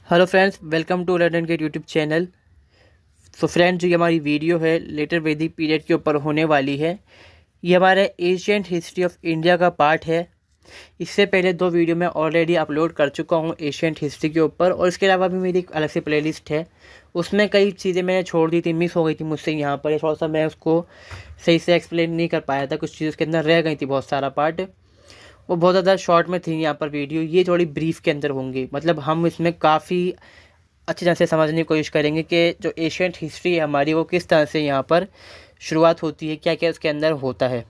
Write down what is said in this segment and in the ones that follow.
Hello friends, welcome to learn के YouTube channel. So friends, जो ये हमारी वीडियो है लेटर वैदिक पीरियड के ऊपर होने वाली है। ये हमारे एशियंट हिस्ट्री ऑफ इंडिया का पार्ट है। इससे पहले 2 वीडियो मैं ऑलरेडी अपलोड कर चुका हूँ एशियंट हिस्ट्री के ऊपर, और इसके अलावा भी मेरी एक अलग से प्लेलिस्ट है। उसमें कई चीज़ें मैंने छोड़ दी थी, मिस हो गई थी मुझसे। यहाँ पर थोड़ा सा मैं उसको सही से एक्सप्लेन नहीं कर पाया था, कुछ चीज़ उसके अंदर रह गई थी, बहुत सारा पार्ट वो बहुत ज़्यादा शॉर्ट में थी। यहाँ पर वीडियो ये थोड़ी ब्रीफ के अंदर होंगी, मतलब हम इसमें काफ़ी अच्छी तरह से समझने की कोशिश करेंगे कि जो एशियंट हिस्ट्री है हमारी, वो किस तरह से यहाँ पर शुरुआत होती है, क्या क्या उसके अंदर होता है।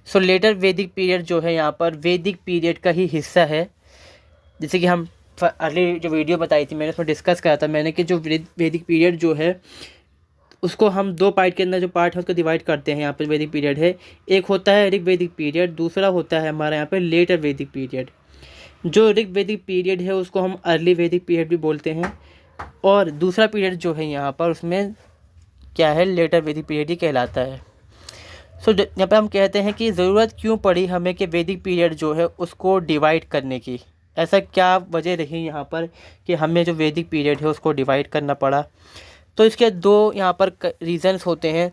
सो लेटर वैदिक पीरियड जो है यहाँ पर वैदिक पीरियड का ही हिस्सा है। जैसे कि हम अर्ली जो वीडियो बताई थी मैंने, उसमें डिस्कस करा था मैंने कि जो वैदिक पीरियड जो है उसको हम 2 पार्ट के अंदर, जो पार्ट है उसको डिवाइड करते हैं। यहाँ पर वैदिक पीरियड है, एक होता है ऋग वैदिक पीरियड, दूसरा होता है हमारा यहाँ पर लेटर वैदिक पीरियड। जो ऋग वैदिक पीरियड है उसको हम अर्ली वैदिक पीरियड भी बोलते हैं, और दूसरा पीरियड जो है यहाँ पर उसमें क्या है, लेटर वैदिक पीरियड ही कहलाता है। सो यहाँ पर हम कहते हैं कि ज़रूरत क्यों पड़ी हमें कि वैदिक पीरियड जो है उसको डिवाइड करने की। ऐसा क्या वजह रही यहाँ पर कि हमें जो वैदिक पीरियड है उसको डिवाइड करना पड़ा। तो इसके 2 यहाँ पर रीज़न्स होते हैं।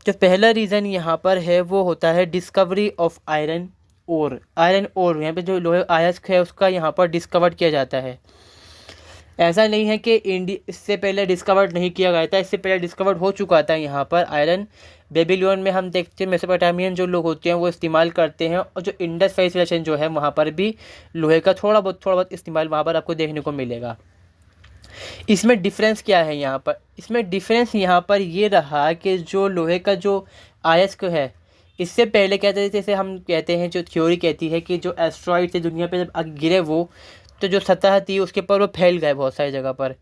जो पहला रीज़न यहाँ पर है वो होता है discovery of iron ore. Iron ore यहाँ पे जो लोहे अयस्क है उसका यहाँ पर डिस्कवर किया जाता है। ऐसा नहीं है कि इससे पहले डिस्कवर्ड नहीं किया गया था, इससे पहले डिस्कवर्ड हो चुका था यहाँ पर आयरन। बेबीलोन में हम देखते हैं मेसोपोटामियन जो लोग होते हैं वो इस्तेमाल करते हैं, और जो इंडस वैली सिविलाइजेशन जो है वहाँ पर भी लोहे का थोड़ा बहुत इस्तेमाल वहाँ पर आपको देखने को मिलेगा। इसमें डिफरेंस क्या है यहाँ पर? इसमें डिफरेंस यहाँ पर ये रहा कि जो लोहे का जो अयस्क है, इससे पहले कहते थे, जैसे हम कहते हैं, जो थ्योरी कहती है कि जो एस्ट्रॉइड थे दुनिया पे जब गिरे वो, तो जो सतह थी उसके ऊपर वो फैल गए बहुत सारी जगह पर।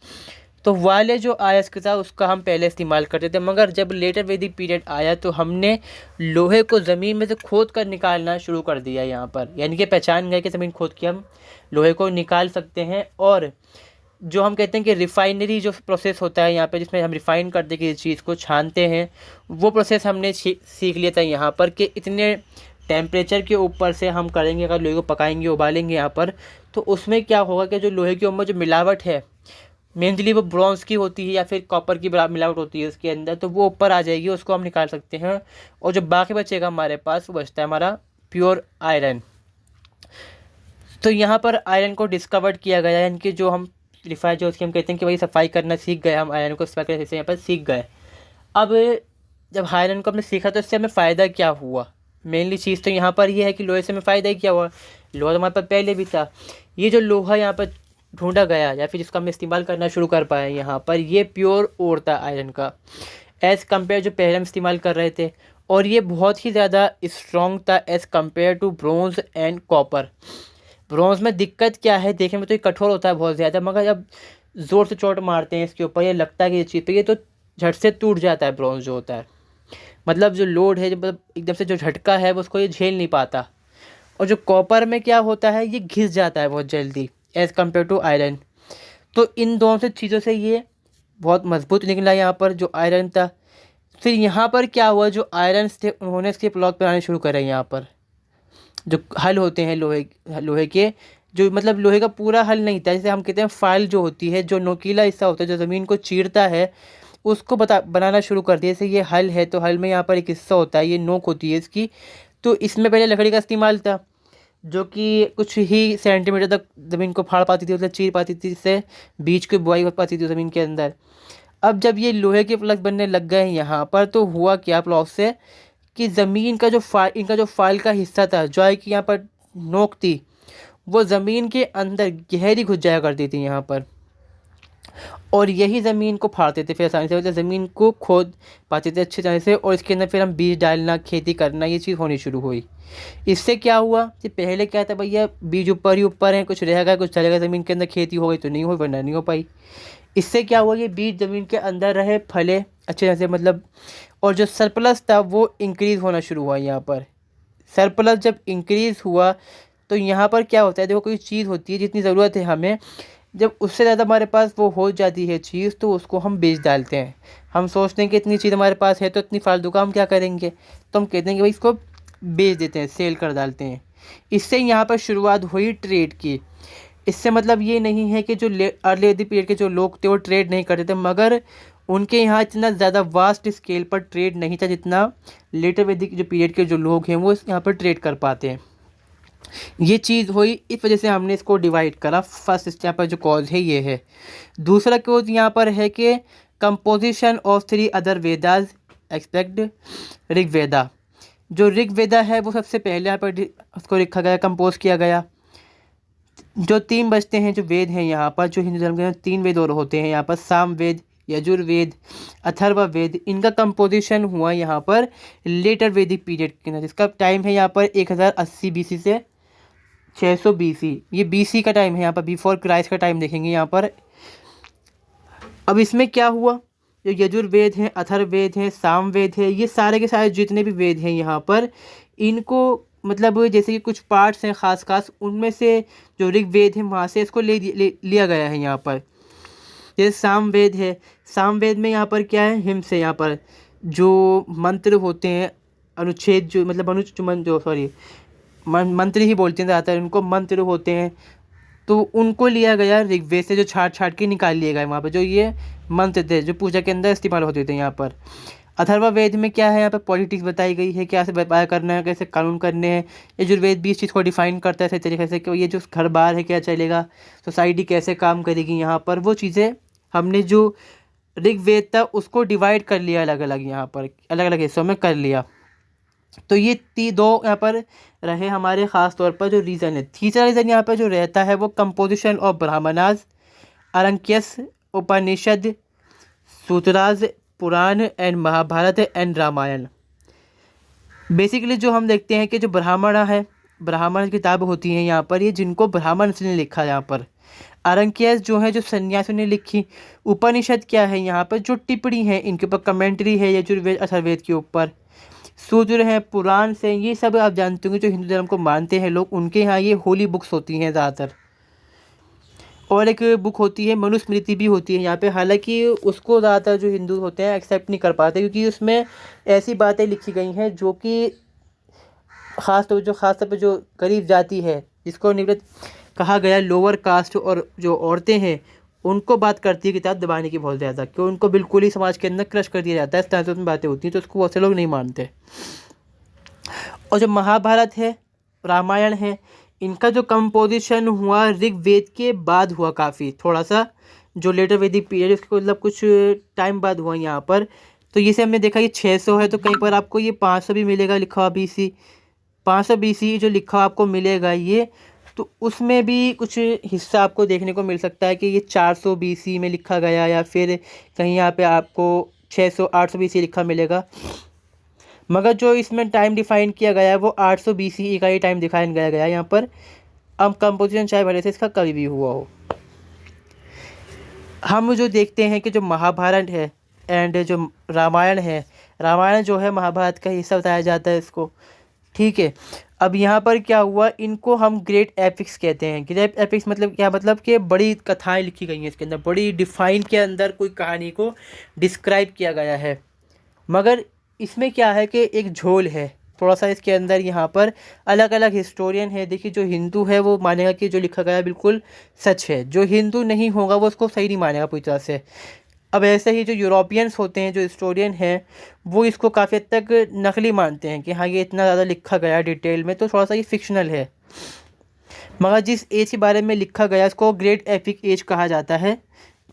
तो वाले जो अयस्क था उसका हम पहले इस्तेमाल करते थे, मगर जब लेटर वैदिक पीरियड आया तो हमने लोहे को ज़मीन में से खोद कर निकालना शुरू कर दिया यहाँ पर। यानी कि पहचान गए कि ज़मीन खोद के हम लोहे को निकाल सकते हैं। और जो हम कहते हैं कि रिफाइनरी जो प्रोसेस होता है यहाँ पे, जिसमें हम रिफ़ाइन करते हैं किसी चीज़ को, छानते हैं, वो प्रोसेस हमने सीख लिया था यहाँ पर कि इतने टेम्परेचर के ऊपर से हम करेंगे। अगर लोहे को पकाएंगे, उबालेंगे यहाँ पर, तो उसमें क्या होगा कि जो लोहे के ऊपर जो मिलावट है, मेनली वो ब्रॉन्ज़ की होती है या फिर कॉपर की मिलावट होती है उसके अंदर, तो वो ऊपर आ जाएगी, उसको हम निकाल सकते हैं। और जो बाकी बचेगा हमारे पास, वो बचता है हमारा प्योर आयरन। तो यहाँ पर आयरन को डिस्कवर्ड किया गया, यानी कि जो हम रिफाइन, जो उसकी हम कहते हैं कि भाई सफाई करना सीख गए, हम आयरन को सफाई करने से यहाँ पर सीख गए। अब जब आयरन को हमने सीखा तो इससे हमें फ़ायदा क्या हुआ? मेनली चीज़ तो यहाँ पर ये है कि लोहे से हमें फ़ायदा ही क्या हुआ। लोहा तो हमारे पास पहले भी था। ये जो लोहा यहाँ पर ढूंढा गया या फिर जिसका हम इस्तेमाल करना शुरू कर पाए यहाँ पर, ये प्योर ओर था आयरन का, एज़ कम्पेयर जो पहले हम इस्तेमाल कर रहे थे। और ये बहुत ही ज़्यादा स्ट्रॉन्ग था as compare to bronze and copper. Bronze में दिक्कत क्या है, देखने में तो ये कठोर होता है बहुत ज़्यादा, मगर जब ज़ोर से चोट मारते हैं इसके ऊपर, ये लगता है कि ये चीज़ पे, ये तो झट से टूट जाता है ब्रॉन्ज़ जो होता है। मतलब जो लोड है, मतलब एकदम से जो झटका है वो उसको ये झेल नहीं पाता। और जो कॉपर में क्या होता है, ये घिस जाता है बहुत जल्दी एज़ कम्पेयर टू आयरन। तो इन दोनों से चीज़ों से ये बहुत मजबूत निकला यहाँ पर जो आयरन था। फिर यहाँ पर क्या हुआ, जो आयरन थे उन्होंने इसके ब्लॉक बनाने शुरू करे। यहाँ पर जो हल होते हैं लोहे के, जो मतलब लोहे का पूरा हल नहीं था, जैसे हम कहते हैं फाइल जो होती है, जो नोकीला हिस्सा होता है जो ज़मीन को चीरता है, उसको बनाना शुरू कर दिया। जैसे ये हल है तो हल में यहाँ पर एक हिस्सा होता है, ये नोक होती है इसकी। तो इसमें पहले लकड़ी का इस्तेमाल था, जो कि कुछ ही सेंटीमीटर तक ज़मीन को फाड़ पाती थी, मतलब चीर पाती थी, जिससे बीज की बुआई हो पाती थी ज़मीन के अंदर। अब जब ये लोहे के प्लग बनने लग गए हैं यहाँ पर, तो हुआ क्या प्लॉट से कि ज़मीन का जो इनका जो फाइल का हिस्सा था, जो कि यहाँ पर नोक थी, वो ज़मीन के अंदर गहरी घुस जाया करती थी यहाँ पर, और यही ज़मीन को फाड़ते थे फिर आसानी से, मतलब ज़मीन को खोद पाते थे अच्छी तरह से, और इसके अंदर फिर हम बीज डालना, खेती करना, ये चीज़ होनी शुरू हुई। इससे क्या हुआ कि पहले क्या था, भैया बीज ऊपर ही ऊपर है, कुछ रह गया कुछ चले गया, ज़मीन के अंदर खेती हो गई तो नहीं हुई, वरना नहीं हो पाई। इससे क्या हुआ, ये बीज ज़मीन के अंदर रहे, फले अच्छे तरह से, मतलब, और जो सरप्लस था वो इंक्रीज़ होना शुरू हुआ यहाँ पर। सरप्लस जब इंक्रीज़ हुआ तो यहाँ पर क्या होता है, देखो कोई चीज़ होती है जितनी ज़रूरत है हमें, जब उससे ज़्यादा हमारे पास वो हो जाती है चीज़, तो उसको हम बेच डालते हैं। हम सोचते हैं कि इतनी चीज़ हमारे पास है तो इतनी फालतू का हम क्या करेंगे, तो हम कहते हैं कि भाई इसको बेच देते हैं, सेल कर डालते हैं। इससे यहाँ पर शुरुआत हुई ट्रेड की। इससे मतलब ये नहीं है कि जो अर्ली वैदिक पीरियड के जो लोग थे वो ट्रेड नहीं करते थे, मगर उनके यहाँ इतना ज़्यादा वास्ट स्केल पर ट्रेड नहीं था जितना लेटर वैदिक जो पीरियड के जो लोग हैं वो यहाँ पर ट्रेड कर पाते हैं। ये चीज़ हुई, इस वजह से हमने इसको डिवाइड करा। फर्स्ट यहाँ पर जो कॉज है ये है। दूसरा कॉज यहाँ पर है कि composition of 3 other Vedas expect Rigveda. जो ऋग्वेदा है वो सबसे पहले यहाँ पर उसको लिखा गया, कंपोज किया गया। जो 3 बचते हैं जो वेद हैं यहाँ पर, जो हिंदू धर्म के 3 वेद और होते हैं यहाँ पर, सामवेद, यजुर्वेद, अथर्ववेद, इनका कंपोजिशन हुआ यहाँ पर लेटर वैदिक पीरियड के अंदर, जिसका टाइम है यहाँ पर 1080 BC से 600 BC। ये BC का टाइम है यहाँ पर, बिफोर क्राइस्ट का टाइम देखेंगे यहाँ पर। अब इसमें क्या हुआ, जो यजुर्वेद हैं, अथर्ववेद हैं, सामवेद है, ये सारे के सारे जितने भी वेद हैं यहाँ पर, इनको मतलब जैसे कि कुछ पार्ट्स हैं खास उनमें से जो ऋग्वेद है वहाँ से इसको लिया गया है यहाँ पर। जैसे सामवेद है, सामवेद में यहाँ पर क्या है, हिम से यहाँ पर जो मंत्र होते हैं, अनुच्छेद जो मतलब मंत्र ही बोलते हैं ज़्यादातर, उनको मंत्र होते हैं, तो उनको लिया गया ऋग्वेद से, जो छाट के निकाल लिए गए वहाँ पर, जो ये मंत्र थे जो पूजा के अंदर इस्तेमाल होते थे यहाँ पर। अथर्ववेद में क्या है, यहाँ पर पॉलिटिक्स बताई गई है, कैसे व्यापार करना है, कैसे कानून करने हैं। यजुर्वेद भी इस चीज़ को डिफाइन करता है सही तरीके से कि ये जो घर बार है क्या चलेगा, सोसाइटी कैसे काम करेगी यहाँ पर, वो चीज़ें हमने जो ऋग्वेद था उसको डिवाइड कर लिया अलग अलग, यहाँ पर अलग अलग हिस्सों में कर लिया। तो ये दो यहाँ पर रहे हमारे ख़ास तौर पर जो रीज़न है। तीसरा रीज़न यहाँ पर जो रहता है वो composition of Brahmanas, Aranyakas, Upanishad, Sutras, Purana and Mahabharata and Ramayana. Basically जो हम देखते हैं कि जो ब्राह्मण किताब होती हैं यहाँ पर, ये जिनको ब्राह्मण ने लिखा यहाँ पर। अरंक्यस जो है जो सन्यासियों ने लिखी। उपनिषद क्या है यहाँ पर, जो टिप्पणी है, इनके ऊपर कमेंट्री है यजुर्वेद अथर्ववेद के ऊपर। सूत्र है, पुराण से, ये सब आप जानते होंगे जो हिंदू धर्म को मानते हैं लोग, उनके यहाँ ये होली बुक्स होती हैं ज़्यादातर। और एक बुक होती है मनुस्मृति भी होती है यहाँ पे, हालांकि उसको ज़्यादातर जो हिंदू होते हैं एक्सेप्ट नहीं कर पाते, क्योंकि उसमें ऐसी बातें लिखी गई हैं जो कि ख़ास तौर पर जो गरीब जाति है, जिसको निवृत्त कहा गया, लोअर कास्ट और जो औरतें हैं, उनको बात करती है किताब दबाने की बहुत ज़्यादा, क्यों उनको बिल्कुल ही समाज के अंदर क्रश कर दिया जाता है, इस तरह से उसमें बातें होती हैं, तो उसको बहुत से लोग नहीं मानते। और जो महाभारत है, रामायण है, इनका जो कंपोजिशन हुआ ऋग्वेद के बाद हुआ, काफ़ी थोड़ा सा जो लेटर वैदिक पीरियड उसको मतलब कुछ टाइम बाद हुआ यहाँ पर। तो ये से हमने देखा ये 600 है, तो कहीं पर आपको ये 500 भी मिलेगा लिखा हुआ, BC 500 BC जो लिखा हुआ आपको मिलेगा ये, तो उसमें भी कुछ हिस्सा आपको देखने को मिल सकता है कि ये 400 BC में लिखा गया, या फिर कहीं यहाँ पे आपको 600-800 BC लिखा मिलेगा। मगर जो इसमें टाइम डिफाइन किया गया है वो 800 BCE का ही टाइम डिफाइन किया गया है यहाँ पर। अब कंपोजिशन चाहे भले से इसका कभी भी हुआ हो। हम जो देखते हैं कि जो महाभारत है एंड जो रामायण है, रामायण जो है महाभारत का हिस्सा बताया जाता है इसको, ठीक है। अब यहाँ पर क्या हुआ, इनको हम ग्रेट एपिक्स कहते हैं। ग्रेट एपिक्स मतलब क्या, मतलब कि बड़ी कथाएं लिखी गई हैं इसके अंदर, बड़ी डिफाइन के अंदर कोई कहानी को डिस्क्राइब किया गया है। मगर इसमें क्या है कि एक झोल है थोड़ा सा इसके अंदर, यहाँ पर अलग अलग हिस्टोरियन है। देखिए जो हिंदू है वो मानेगा कि जो लिखा गया बिल्कुल सच है, जो हिंदू नहीं होगा वो उसको सही नहीं मानेगा पूरी तरह से। अब ऐसे ही जो यूरोपियंस होते हैं, जो हिस्टोरियन हैं, वो इसको काफ़ी हद तक नकली मानते हैं कि हाँ ये इतना ज़्यादा लिखा गया डिटेल में, तो थोड़ा सा ये फिक्शनल है। मगर जिस एज के बारे में लिखा गया इसको ग्रेट एपिक एज कहा जाता है।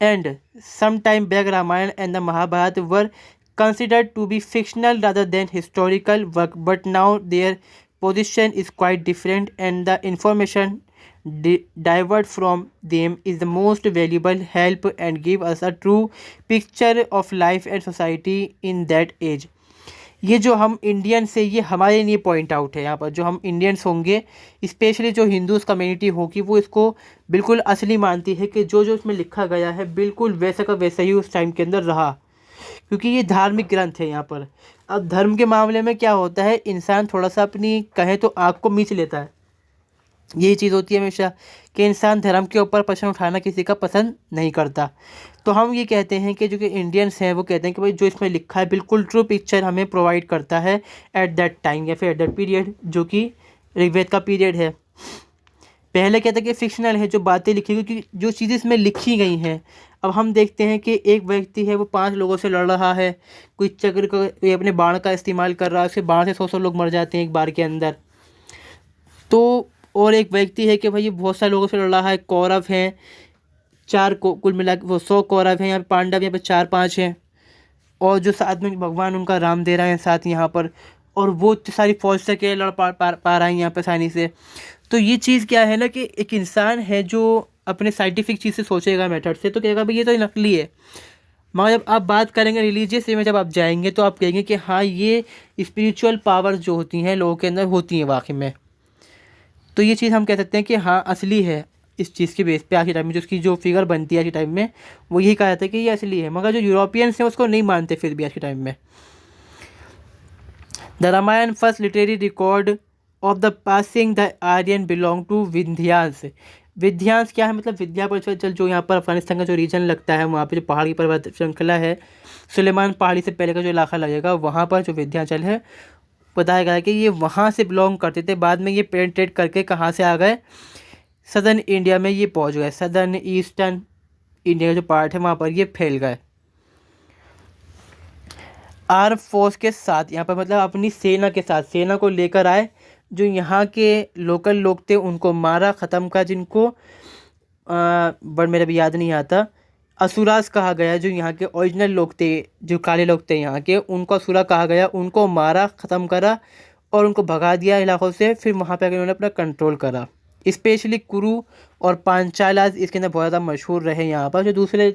And some time back Ramayana and the Mahabharata were considered to be fictional rather than historical work, but now their position is quite different, and the information divert from them is the most valuable help and give us a true picture of life and society in that age. ये जो हम Indian से, ये हमारे लिए point out है यहाँ पर। जो हम इंडियंस होंगे, स्पेशली जो हिंदूज कम्युनिटी होगी, वो इसको बिल्कुल असली मानती है कि जो जो इसमें लिखा गया है बिल्कुल वैसा का वैसा ही उस टाइम के अंदर रहा, क्योंकि ये धार्मिक ग्रंथ है यहाँ पर। अब धर्म के मामले में क्या होता है, इंसान थोड़ा सा अपनी कहें तो आँख को मीच लेता है। यही चीज़ होती है हमेशा कि इंसान धर्म के ऊपर प्रश्न उठाना किसी का पसंद नहीं करता। तो हम ये कहते हैं कि जो कि इंडियंस हैं वो कहते हैं कि भाई जो इसमें लिखा है बिल्कुल ट्रू पिक्चर हमें प्रोवाइड करता है एट दैट टाइम, या फिर एट दैट पीरियड, जो कि ऋग्वेद का पीरियड है। पहले कहता कि फिक्शनल है, जो बातें लिखी गई, क्योंकि जो चीज़ें इसमें लिखी गई हैं। अब हम देखते हैं कि एक व्यक्ति है वो 5 लोगों से लड़ रहा है, कोई चक्र को ये अपने बाण का इस्तेमाल कर रहा है, उसके बाण से 100 लोग मर जाते हैं एक बार के अंदर। तो और एक व्यक्ति है कि भाई ये बहुत सारे लोगों से लड़ रहा है, कौरव हैं 4 को कुल मिला के वो 100 कौरव हैं, यहाँ पे पांडव यहाँ पे 4-5 हैं, और जो साथ में भगवान उनका राम दे रहे हैं साथ यहाँ पर, और वो सारी फौज से के लड़ पा रहा है यहाँ पे आसानी से। तो ये चीज़ क्या है ना कि एक इंसान है जो अपने साइंटिफिक चीज़ से सोचेगा, मेथड से, तो कहेगा भाई ये तो नकली है। मगर जब आप बात करेंगे रिलीजियस में, जब आप जाएंगे तो आप कहेंगे कि हाँ ये स्पिरिचुअल पावर्स जो होती हैं लोगों के अंदर होती हैं वाकई में। तो ये चीज़ हम कह सकते हैं कि हाँ असली है। इस चीज़ के बेस पे आज के टाइम में जो उसकी जो फिगर बनती है आज के टाइम में, वो यही कहा जाता है कि ये असली है। मगर जो यूरोपियंस हैं उसको नहीं मानते फिर भी आज के टाइम में। The Ramayana first literary record of the passing the Aryan belong to Vindhyans. Vindhyans क्या है, मतलब विद्या पर्वत जो यहाँ पर अफगानिस्तान का जो रीजन लगता है, वहाँ पे जो पहाड़ी पर्वत श्रृंखला है, सुलेमान पहाड़ी से पहले का जो इलाका लगेगा, वहाँ पर जो विंध्याचल है, बताया गया है कि ये वहाँ से बिलोंग करते थे। बाद में ये पेनिट्रेट करके कहाँ से आ गए, सदर्न इंडिया में ये पहुँच गए, सदर्न ईस्टर्न इंडिया का जो पार्ट है वहाँ पर ये फैल गए। आर्म फोर्स के साथ यहाँ पर मतलब अपनी सेना के साथ, सेना को लेकर आए, जो यहाँ के लोकल लोग थे उनको मारा, ख़त्म का, जिनको बट मेरा भी याद नहीं आता, असुरास कहा गया। जो यहाँ के ओरिजिनल लोग थे, जो काले लोग थे यहाँ के, उनको असुरा कहा गया, उनको मारा, ख़त्म करा और उनको भगा दिया इलाकों से। फिर वहाँ पे उन्होंने अपना कंट्रोल करा। स्पेशली कुरु और पांचालाज इसके अंदर बहुत ज़्यादा मशहूर रहे यहाँ पर। जो दूसरे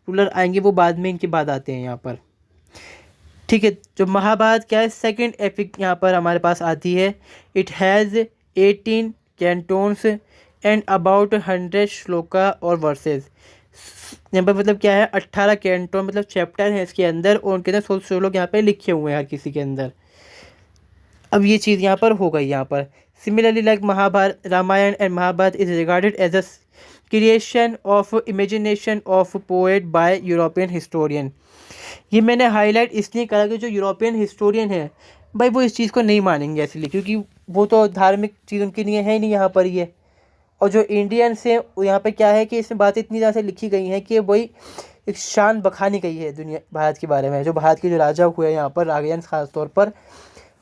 रूलर आएंगे वो बाद में इनके बाद आते हैं यहाँ पर, ठीक है। जो महाभारत क्या है, सेकंड एपिक यहाँ पर हमारे पास आती है। It has 18 cantos and about 100 shloka or verses. यहाँ पर मतलब क्या है, 18 कैंटोन मतलब चैप्टर है इसके अंदर, और उनके अंदर 100 श्लोक यहाँ पे लिखे हुए हैं हर किसी के अंदर। अब ये चीज़ यहाँ पर हो गई यहाँ पर। Similarly like Mahabharata, Ramayana and Mahabharata is regarded as a creation of imagination of poet by European historian. ये मैंने हाईलाइट इसलिए करा कि जो यूरोपियन हिस्टोरियन है भाई वो इस चीज़ को नहीं मानेंगे इसलिए, क्योंकि वो तो धार्मिक चीज़ उनके लिए है ही नहीं यहाँ पर ये। और जो इंडियंस हैं यहाँ पे क्या है कि इसमें बातें इतनी ज़्यादा से लिखी गई हैं कि वही एक शान बखानी गई है दुनिया भारत के बारे में, जो भारत के जो राजा हुए यहाँ पर राघियंस खास तौर पर।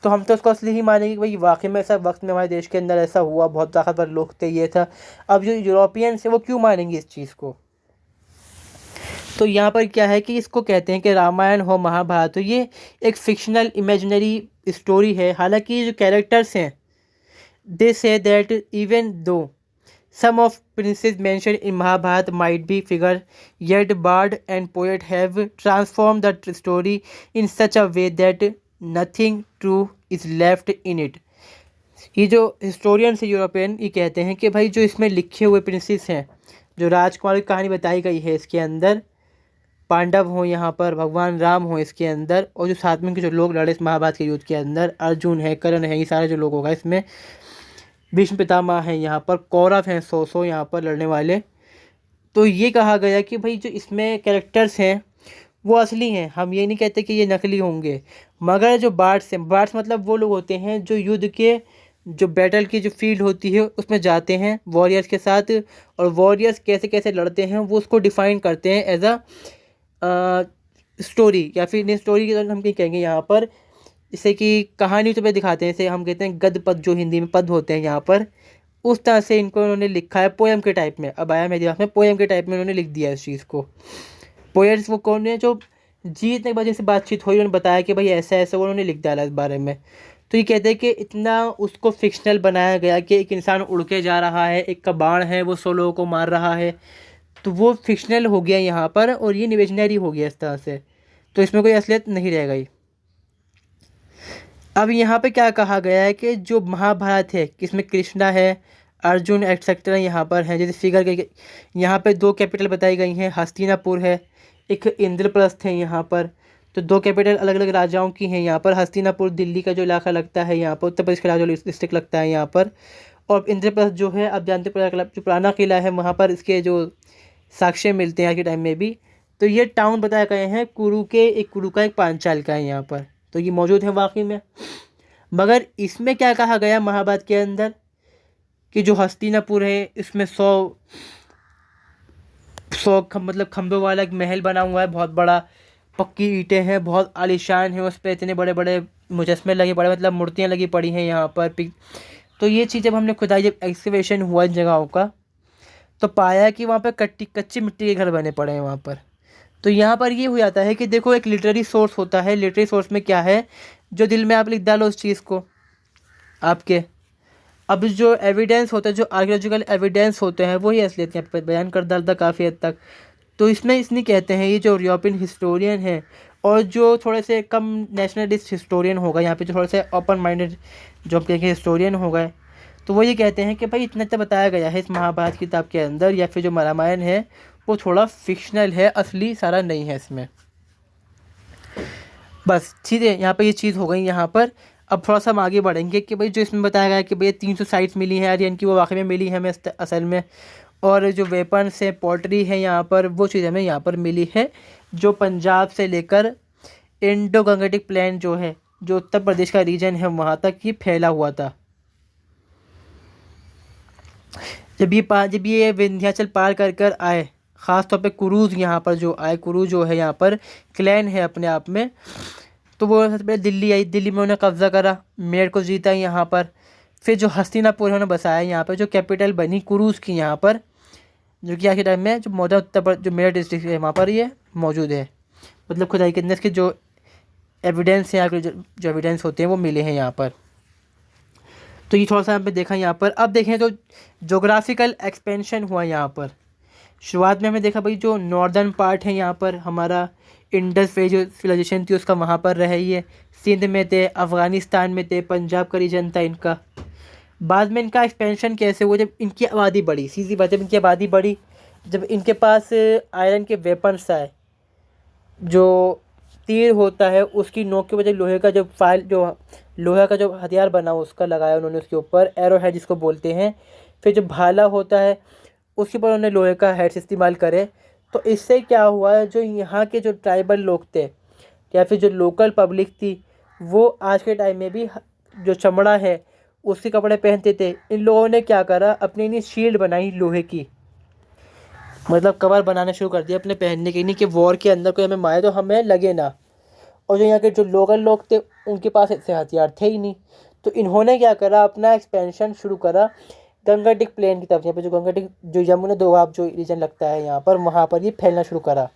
तो हम तो उसको असली ही मानेंगे कि भाई वाकई में ऐसा वक्त में हमारे देश के अंदर ऐसा हुआ, बहुत ताकतवर लोग थे, ये था। अब जो यूरोपियंस हैं वो क्यों मानेंगे इस चीज़ को। तो यहाँ पर क्या है कि इसको कहते हैं कि रामायण हो महाभारत, तो ये एक फिक्शनल इमेजिनरी स्टोरी है। हालांकि जो कैरेक्टर्स हैं they say that even though some of princes mentioned in Mahabharata might be figure, yet bard and poet have transformed the story in such a way that nothing true is left in it. ये जो historians है European, ये कहते हैं कि भाई जो इसमें लिखे हुए प्रिंसेस हैं, जो राजकुमार की कहानी बताई गई है इसके अंदर, पांडव हों यहाँ पर, भगवान राम हों इसके अंदर, और जो साथ में के जो लोग लड़े इस महाभारत के युद्ध के अंदर, अर्जुन है, कर्ण है, ये सारे जो लोग होगा इसमें, भीष्म पितामह हैं यहाँ पर, कौरव हैं 100 यहाँ पर लड़ने वाले। तो ये कहा गया कि भाई जो इसमें कैरेक्टर्स हैं वो असली हैं, हम ये नहीं कहते कि ये नकली होंगे। मगर जो बार्ड्स हैं, बार्ड्स मतलब वो लोग होते हैं जो युद्ध के जो बैटल की जो फील्ड होती है उसमें जाते हैं वॉरियर्स के साथ, और वॉरियर्स कैसे कैसे लड़ते हैं वो उसको डिफ़ाइन करते हैं एज अ स्टोरी, या फिर स्टोरी के हम कहीं कहेंगे यहाँ पर, जैसे कि कहानी तो पे दिखाते हैं, जैसे हम कहते हैं गद्य पद, जो हिंदी में पद होते हैं यहाँ पर, उस तरह से इनको उन्होंने लिखा है पोएम के टाइप में। अब आया मेरे दिमाग में, पोएम के टाइप में उन्होंने लिख दिया इस चीज़ को। पोएट्स वो कौन है, जो जीतने के बाद जैसे बातचीत हुई उन्होंने बताया कि भाई ऐसा ऐसा, उन्होंने लिख डाला इस बारे में। तो ये कहते हैं कि इतना उसको फिक्शनल बनाया गया कि एक इंसान उड़ के जा रहा है, एक का बाण है वो 100 लोगों को मार रहा है, तो वो फिक्शनल हो गया यहाँ पर, और ये इमेजिनरी हो गया इस तरह से, तो इसमें कोई असलियत नहीं रह गई। अब यहाँ पे क्या कहा गया है कि जो महाभारत है इसमें कृष्णा है, अर्जुन एक्सेट्रा यहाँ पर हैं, जैसे फिगर के यहाँ पे 2 कैपिटल बताई गई हैं, हस्तिनापुर है, एक इंद्रप्रस्थ है यहाँ पर। तो 2 कैपिटल अलग अलग राजाओं की हैं यहाँ पर। हस्तिनापुर दिल्ली का जो इलाका लगता है यहाँ पर, उत्तर प्रदेश का राजौरी डिस्ट्रिक्ट लगता है यहाँ पर। और इंद्रप्रस्थ जो है, आप जानते जो पुराना किला है वहाँ पर इसके जो साक्ष्य मिलते हैं आज के टाइम में भी। तो ये टाउन बताए गए हैं कुरु के, एक कुरु का एक पांचाल का है यहाँ पर, तो ये मौजूद है वाकई में। मगर इसमें क्या कहा गया महाभारत के अंदर कि जो हस्तिनापुर है इसमें 100 मतलब खंभों वाला एक महल बना हुआ है, बहुत बड़ा, पक्की ईंटें हैं, बहुत आलीशान है, उस पर इतने बड़े बड़े मुजस्मे लगे पड़े, मतलब मूर्तियाँ लगी पड़ी हैं यहाँ पर। तो ये चीज़ जब हमने खुदाई, जब एक्सकवेशन हुआ इन जगहों का, तो पाया कि वहाँ पर कच्ची मिट्टी के घर बने पड़े हैं वहाँ पर। तो यहाँ पर ये हो जाता है कि देखो एक लिटरेरी सोर्स होता है, लिटरेरी सोर्स में क्या है, जो दिल में आप लिख डालो उस चीज़ को आपके। अब जो एविडेंस होता है, जो आर्कियोलॉजिकल एविडेंस होते हैं, वही असलियत यहाँ पर बयान कर डालता काफ़ी हद तक। तो इसमें इसलिए कहते हैं, ये जो यूरोपियन हिस्टोरियन है और जो थोड़े से कम नेशनलिस्ट हिस्टोरियन होगा यहाँ पे, जो थोड़े से ओपन माइंडेड जो हम कहेंगे हिस्टोरियन हो गए, तो वो ये कहते हैं कि भाई इतना तो बताया गया है इस महाभारत किताब के अंदर, या फिर जो रामायण है वो थोड़ा फिक्शनल है, असली सारा नहीं है इसमें। बस ठीक है, यहाँ पर ये चीज़ हो गई यहाँ पर। अब थोड़ा सा हम आगे बढ़ेंगे कि भाई जो इसमें बताया गया है कि भाई 300 साइट्स मिली हैं आर्यन की, वो वाकई में मिली है हमें असल में। और जो वेपन्स है, पॉटरी है यहाँ पर, वो चीज़ हमें यहाँ पर मिली है, जो पंजाब से लेकर इंडो गंगेटिक प्लेन जो है, जो उत्तर प्रदेश का रीजन है, वहाँ तक ही फैला हुआ था। जब ये विंध्याचल पार कर कर आए, ख़ास तौर पे कुरूज़ यहाँ पर जो आए, कुरूज़ जो है यहाँ पर क्लैन है अपने आप में, तो वो सबसे पहले दिल्ली आई, दिल्ली में उन्होंने कब्ज़ा करा, मेयर को जीता यहाँ पर। फिर जो हस्तिनापुर उन्होंने बसाया यहाँ पर, जो कैपिटल बनी कुरूज़ की यहाँ पर, जो कि आज के टाइम में जो मौजूदा उत्तर प्रदेश जो मेरठ डिस्ट्रिक्ट है वहाँ पर ये मौजूद है। मतलब खुदाई के अंदर इसके जो एविडेंस है, आगे जो एविडेंस होते हैं वो मिले हैं यहाँ पर। तो ये थोड़ा सा यहाँ पे देखा यहाँ पर। अब देखें तो जोग्राफिकल एक्सपेंशन हुआ यहाँ पर। शुरुआत में हमें देखा भाई जो नॉर्दर्न पार्ट है यहाँ पर हमारा इंडस वैली जो सिविलाइजेशन थी उसका वहाँ पर रहे, ये सिंध में थे, अफ़गानिस्तान में थे, पंजाब का रीजन था इनका। बाद में इनका एक्सपेंशन कैसे हुआ, जब इनकी आबादी बढ़ी, सीधी बात है, जब इनकी आबादी बढ़ी, जब इनके पास आयरन के वेपन्स आए, जो तीर होता है उसकी नोक के वजह लोहे का जो लोहे का जो हथियार बना उसका लगाया उन्होंने उसके ऊपर, एरो हेड जिसको बोलते हैं। फिर जो भाला होता है उसके ऊपर उन्होंने लोहे का हेड्स इस्तेमाल करे। तो इससे क्या हुआ, जो यहाँ के जो ट्राइबल लोग थे या फिर जो लोकल पब्लिक थी, वो आज के टाइम में भी जो चमड़ा है उसके कपड़े पहनते थे। इन लोगों ने क्या करा, अपनी नहीं शील्ड बनाई लोहे की, मतलब कवर बनाना शुरू कर दिया अपने पहनने के, नहीं कि वॉर के अंदर कोई हमें मारे तो हमें लगे ना। और जो यहाँ के जो लोकल लोग थे उनके पास ऐसे हथियार थे ही नहीं, तो इन्होंने क्या करा, अपना एक्सपेंशन शुरू करा गंगेटिक प्लेन की तरफ। यहाँ पे जो गंगेटिक जो यमुना दोआब जो रीजन लगता है यहाँ पर, वहाँ पर ये फैलना शुरू करा।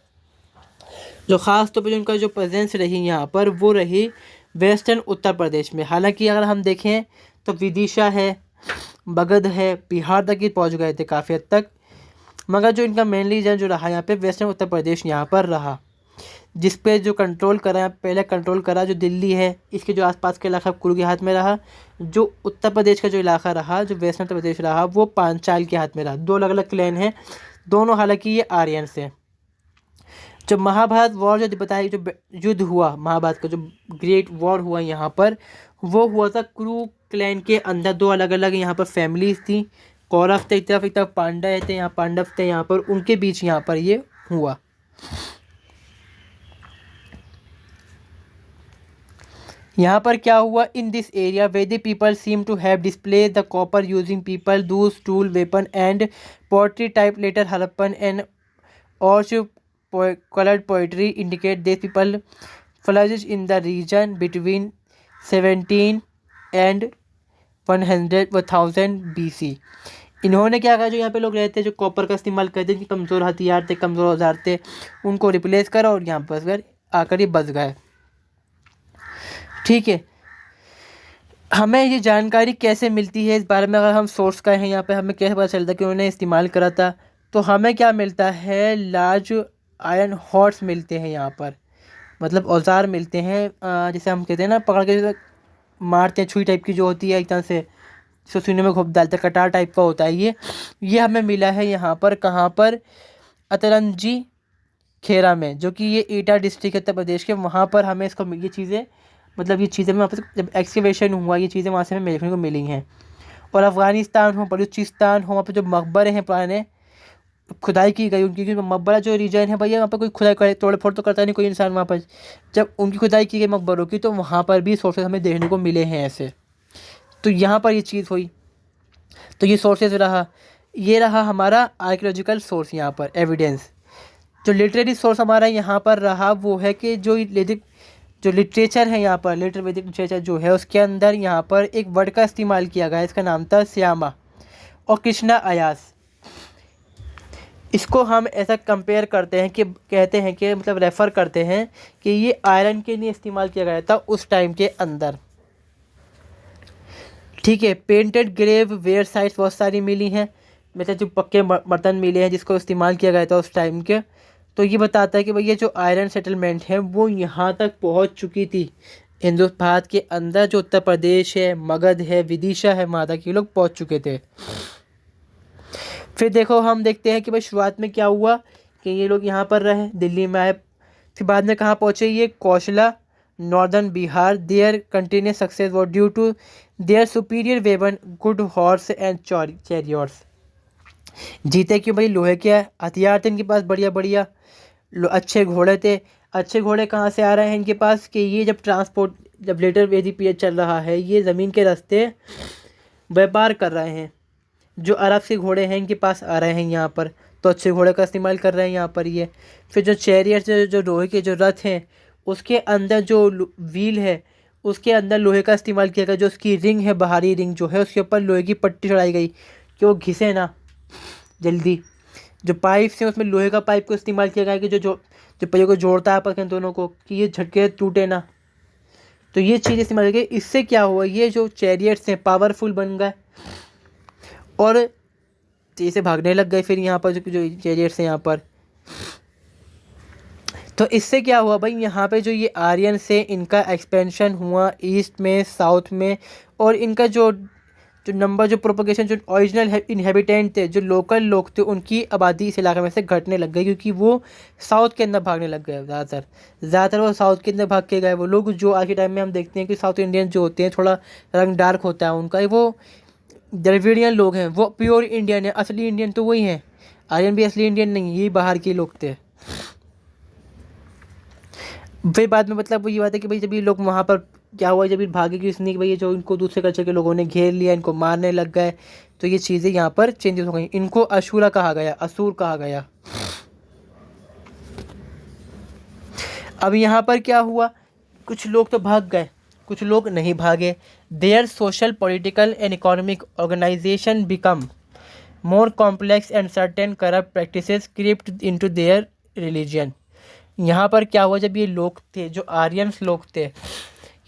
जो ख़ास तौर पर उनका जो प्रेजेंस रही यहाँ पर वो रही वेस्टर्न उत्तर प्रदेश में। हालांकि अगर हम देखें तो विदिशा है, मगध है, बिहार तक ही पहुँच गए थे काफ़ी हद तक, मगर जो इनका मेनली रीजन जो रहा यहाँ पे वेस्टर्न उत्तर प्रदेश यहाँ पर रहा, जिस पे जो कंट्रोल करा, पहले कंट्रोल करा जो दिल्ली है, इसके जो आसपास का इलाका कुरु के हाथ में रहा। जो उत्तर प्रदेश का जो इलाका रहा, जो वेस्टर्न उत्तर प्रदेश रहा, वो पांचाल के हाथ में रहा। दो अलग अलग क्लैन हैं दोनों, हालांकि ये आर्यंस हैं। जब महाभारत वॉर जो बताया, जो युद्ध हुआ महाभारत का, जो ग्रेट वॉर हुआ यहाँ पर, वो हुआ था कुरु क्लैन के अंदर। दो अलग अलग यहाँ पर फैमिलीज थी, कौरव थे एक तरफ पांडव थे, यहाँ पांडव थे यहाँ पर, उनके बीच यहाँ पर ये हुआ। यहाँ पर क्या हुआ, in this area Vedic people seem to have display the copper using people those tool weapon and pottery type later Harappan and or colored poetry indicate these people flourished in the region between 17 and 1000 BC। इन्होंने क्या कहा, जो यहाँ पे लोग रहते हैं जो कॉपर का इस्तेमाल करते थे, कमज़ोर हथियार थे, कमज़ोर औजार थे, उनको रिप्लेस करा और यहाँ पर आकर ये बस गए। ठीक है, हमें ये जानकारी कैसे मिलती है इस बारे में, अगर हम सोर्स का हैं यहाँ पे, हमें कैसे पता चलता है कि उन्होंने इस्तेमाल करा था। तो हमें क्या मिलता है, लार्ज आयरन हॉर्स मिलते हैं यहाँ पर, मतलब औजार मिलते हैं, जैसे हम कहते हैं ना पकड़ के मारते हैं, छुरी टाइप की जो होती है एक तरह से, जिसको सीने में घोप डालते हैं, कटार टाइप का होता है ये हमें मिला है यहाँ पर। कहाँ पर, अतरंजी खेरा में, जो कि ये एटा डिस्ट्रिक्ट है उत्तर प्रदेश के, वहाँ पर हमें इसको ये चीज़ें वहाँ पर जब एक्सकेवेशन हुआ ये चीज़ें वहाँ से हमें देखने को मिली हैं। और अफ़गानिस्तान हो, बलूचिस्तान हो, वहाँ पर जो मकबरे हैं पुराने खुदाई की गई उनकी, क्योंकि मकबरा जो रीजन है भैया वहाँ पर कोई खुदाई करे तोड़ फोड़ तो करता नहीं कोई इंसान वहाँ पर, जब उनकी खुदाई की गई मकबरों की, तो वहाँ पर भी सोर्सेस हमें देखने को मिले हैं ऐसे। तो यहाँ पर ये चीज़ हुई। तो ये सोर्सेज रहा, ये रहा हमारा आर्कियोलॉजिकल सोर्स यहाँ पर एविडेंस। जो लिटरेरी सोर्स हमारा यहाँ पर रहा वो है कि जो लिटरेचर है यहाँ पर, लिटर वैदिक लिटरेचर जो है उसके अंदर यहाँ पर एक वर्ड का इस्तेमाल किया गया है, इसका नाम था श्यामा और कृष्णा अयास। इसको हम ऐसा कंपेयर करते हैं कि कहते हैं कि मतलब रेफ़र करते हैं कि ये आयरन के लिए इस्तेमाल किया गया था उस टाइम के अंदर। ठीक है, पेंटेड ग्रेव वेयर साइट्स बहुत सारी मिली हैं, मतलब जो पक्के बर्तन मिले हैं जिसको इस्तेमाल किया गया था उस टाइम के। तो ये बताता है कि भाई ये जो आयरन सेटलमेंट है वो यहाँ तक पहुँच चुकी थी भारत के अंदर, जो उत्तर प्रदेश है, मगध है, विदिशा है, वहाँ तक ये लोग पहुँच चुके थे। फिर देखो हम देखते हैं कि भाई शुरुआत में क्या हुआ कि ये लोग यहाँ पर रहे, दिल्ली में आए, फिर बाद में कहाँ पहुँचे, ये Kosala, northern Bihar. Their continuous success was due to their superior weapon, good horse and chariots. जीते क्यों भाई, लोहे के हथियार थे इनके पास, बढ़िया बढ़िया अच्छे घोड़े थे। अच्छे घोड़े कहाँ से आ रहे हैं इनके पास कि ये जब लेटर वेदी पीरियड चल रहा है, ये ज़मीन के रास्ते व्यापार कर रहे हैं, जो अरब से घोड़े हैं इनके पास आ रहे हैं यहाँ पर, तो अच्छे घोड़े का इस्तेमाल कर रहे हैं यहाँ पर ये। फिर जो चैरियट जो लोहे के जो रथ हैं उसके अंदर जो व्हील है उसके अंदर लोहे का इस्तेमाल किया गया, जो उसकी रिंग है, बाहरी रिंग जो है उसके ऊपर लोहे की पट्टी चढ़ाई गई कि वो घिसे ना जल्दी। जो पाइप से उसमें लोहे का पाइप को इस्तेमाल किया गया कि जो पहियों को जोड़ता है आपस में दोनों को, कि ये झटके टूटे ना। तो ये चीज़ इस्तेमाल की गई। इससे क्या हुआ, ये जो चैरियट्स हैं पावरफुल बन गए और तेज़ी से भागने लग गए। फिर यहाँ पर जो चैरियट्स हैं यहाँ पर, तो इससे क्या हुआ भाई, यहाँ पे जो ये आर्यन से इनका एक्सपेंशन हुआ ईस्ट में, साउथ में, और इनका जो नंबर, जो प्रोपगेशन, जो ओरिजिनल इनहेबिटेंट थे, जो लोकल लोग थे, उनकी आबादी इस इलाके में से घटने लग गई, क्योंकि वो साउथ के अंदर भागने लग गए। ज़्यादातर वो साउथ के अंदर भाग के गए। वो लोग जो आज के टाइम में हम देखते हैं कि साउथ इंडियन जो होते हैं, थोड़ा रंग डार्क होता है उनका, वो द्रविडियन लोग हैं, वो प्योर इंडियन है, असली इंडियन तो वही हैं। आर्यन भी असली इंडियन नहीं, ये बाहर के लोग थे। फिर बाद में मतलब वो ये बात है कि भाई जब ये लोग वहाँ पर क्या हुआ, जब ये भागे कि इसने, भाई जो इनको दूसरे कल्चर के लोगों ने घेर लिया, इनको मारने लग गए, तो ये चीज़ें यहाँ पर चेंजेस हो गई। इनको अशूरा कहा गया, असुर कहा गया। अब यहाँ पर क्या हुआ, कुछ लोग तो भाग गए, कुछ लोग नहीं भागे। Their social, political and economic organisation become more complex and certain corrupt practices crept into their religion. यहाँ पर क्या हुआ, जब ये लोग थे, जो आर्यंस लोग थे,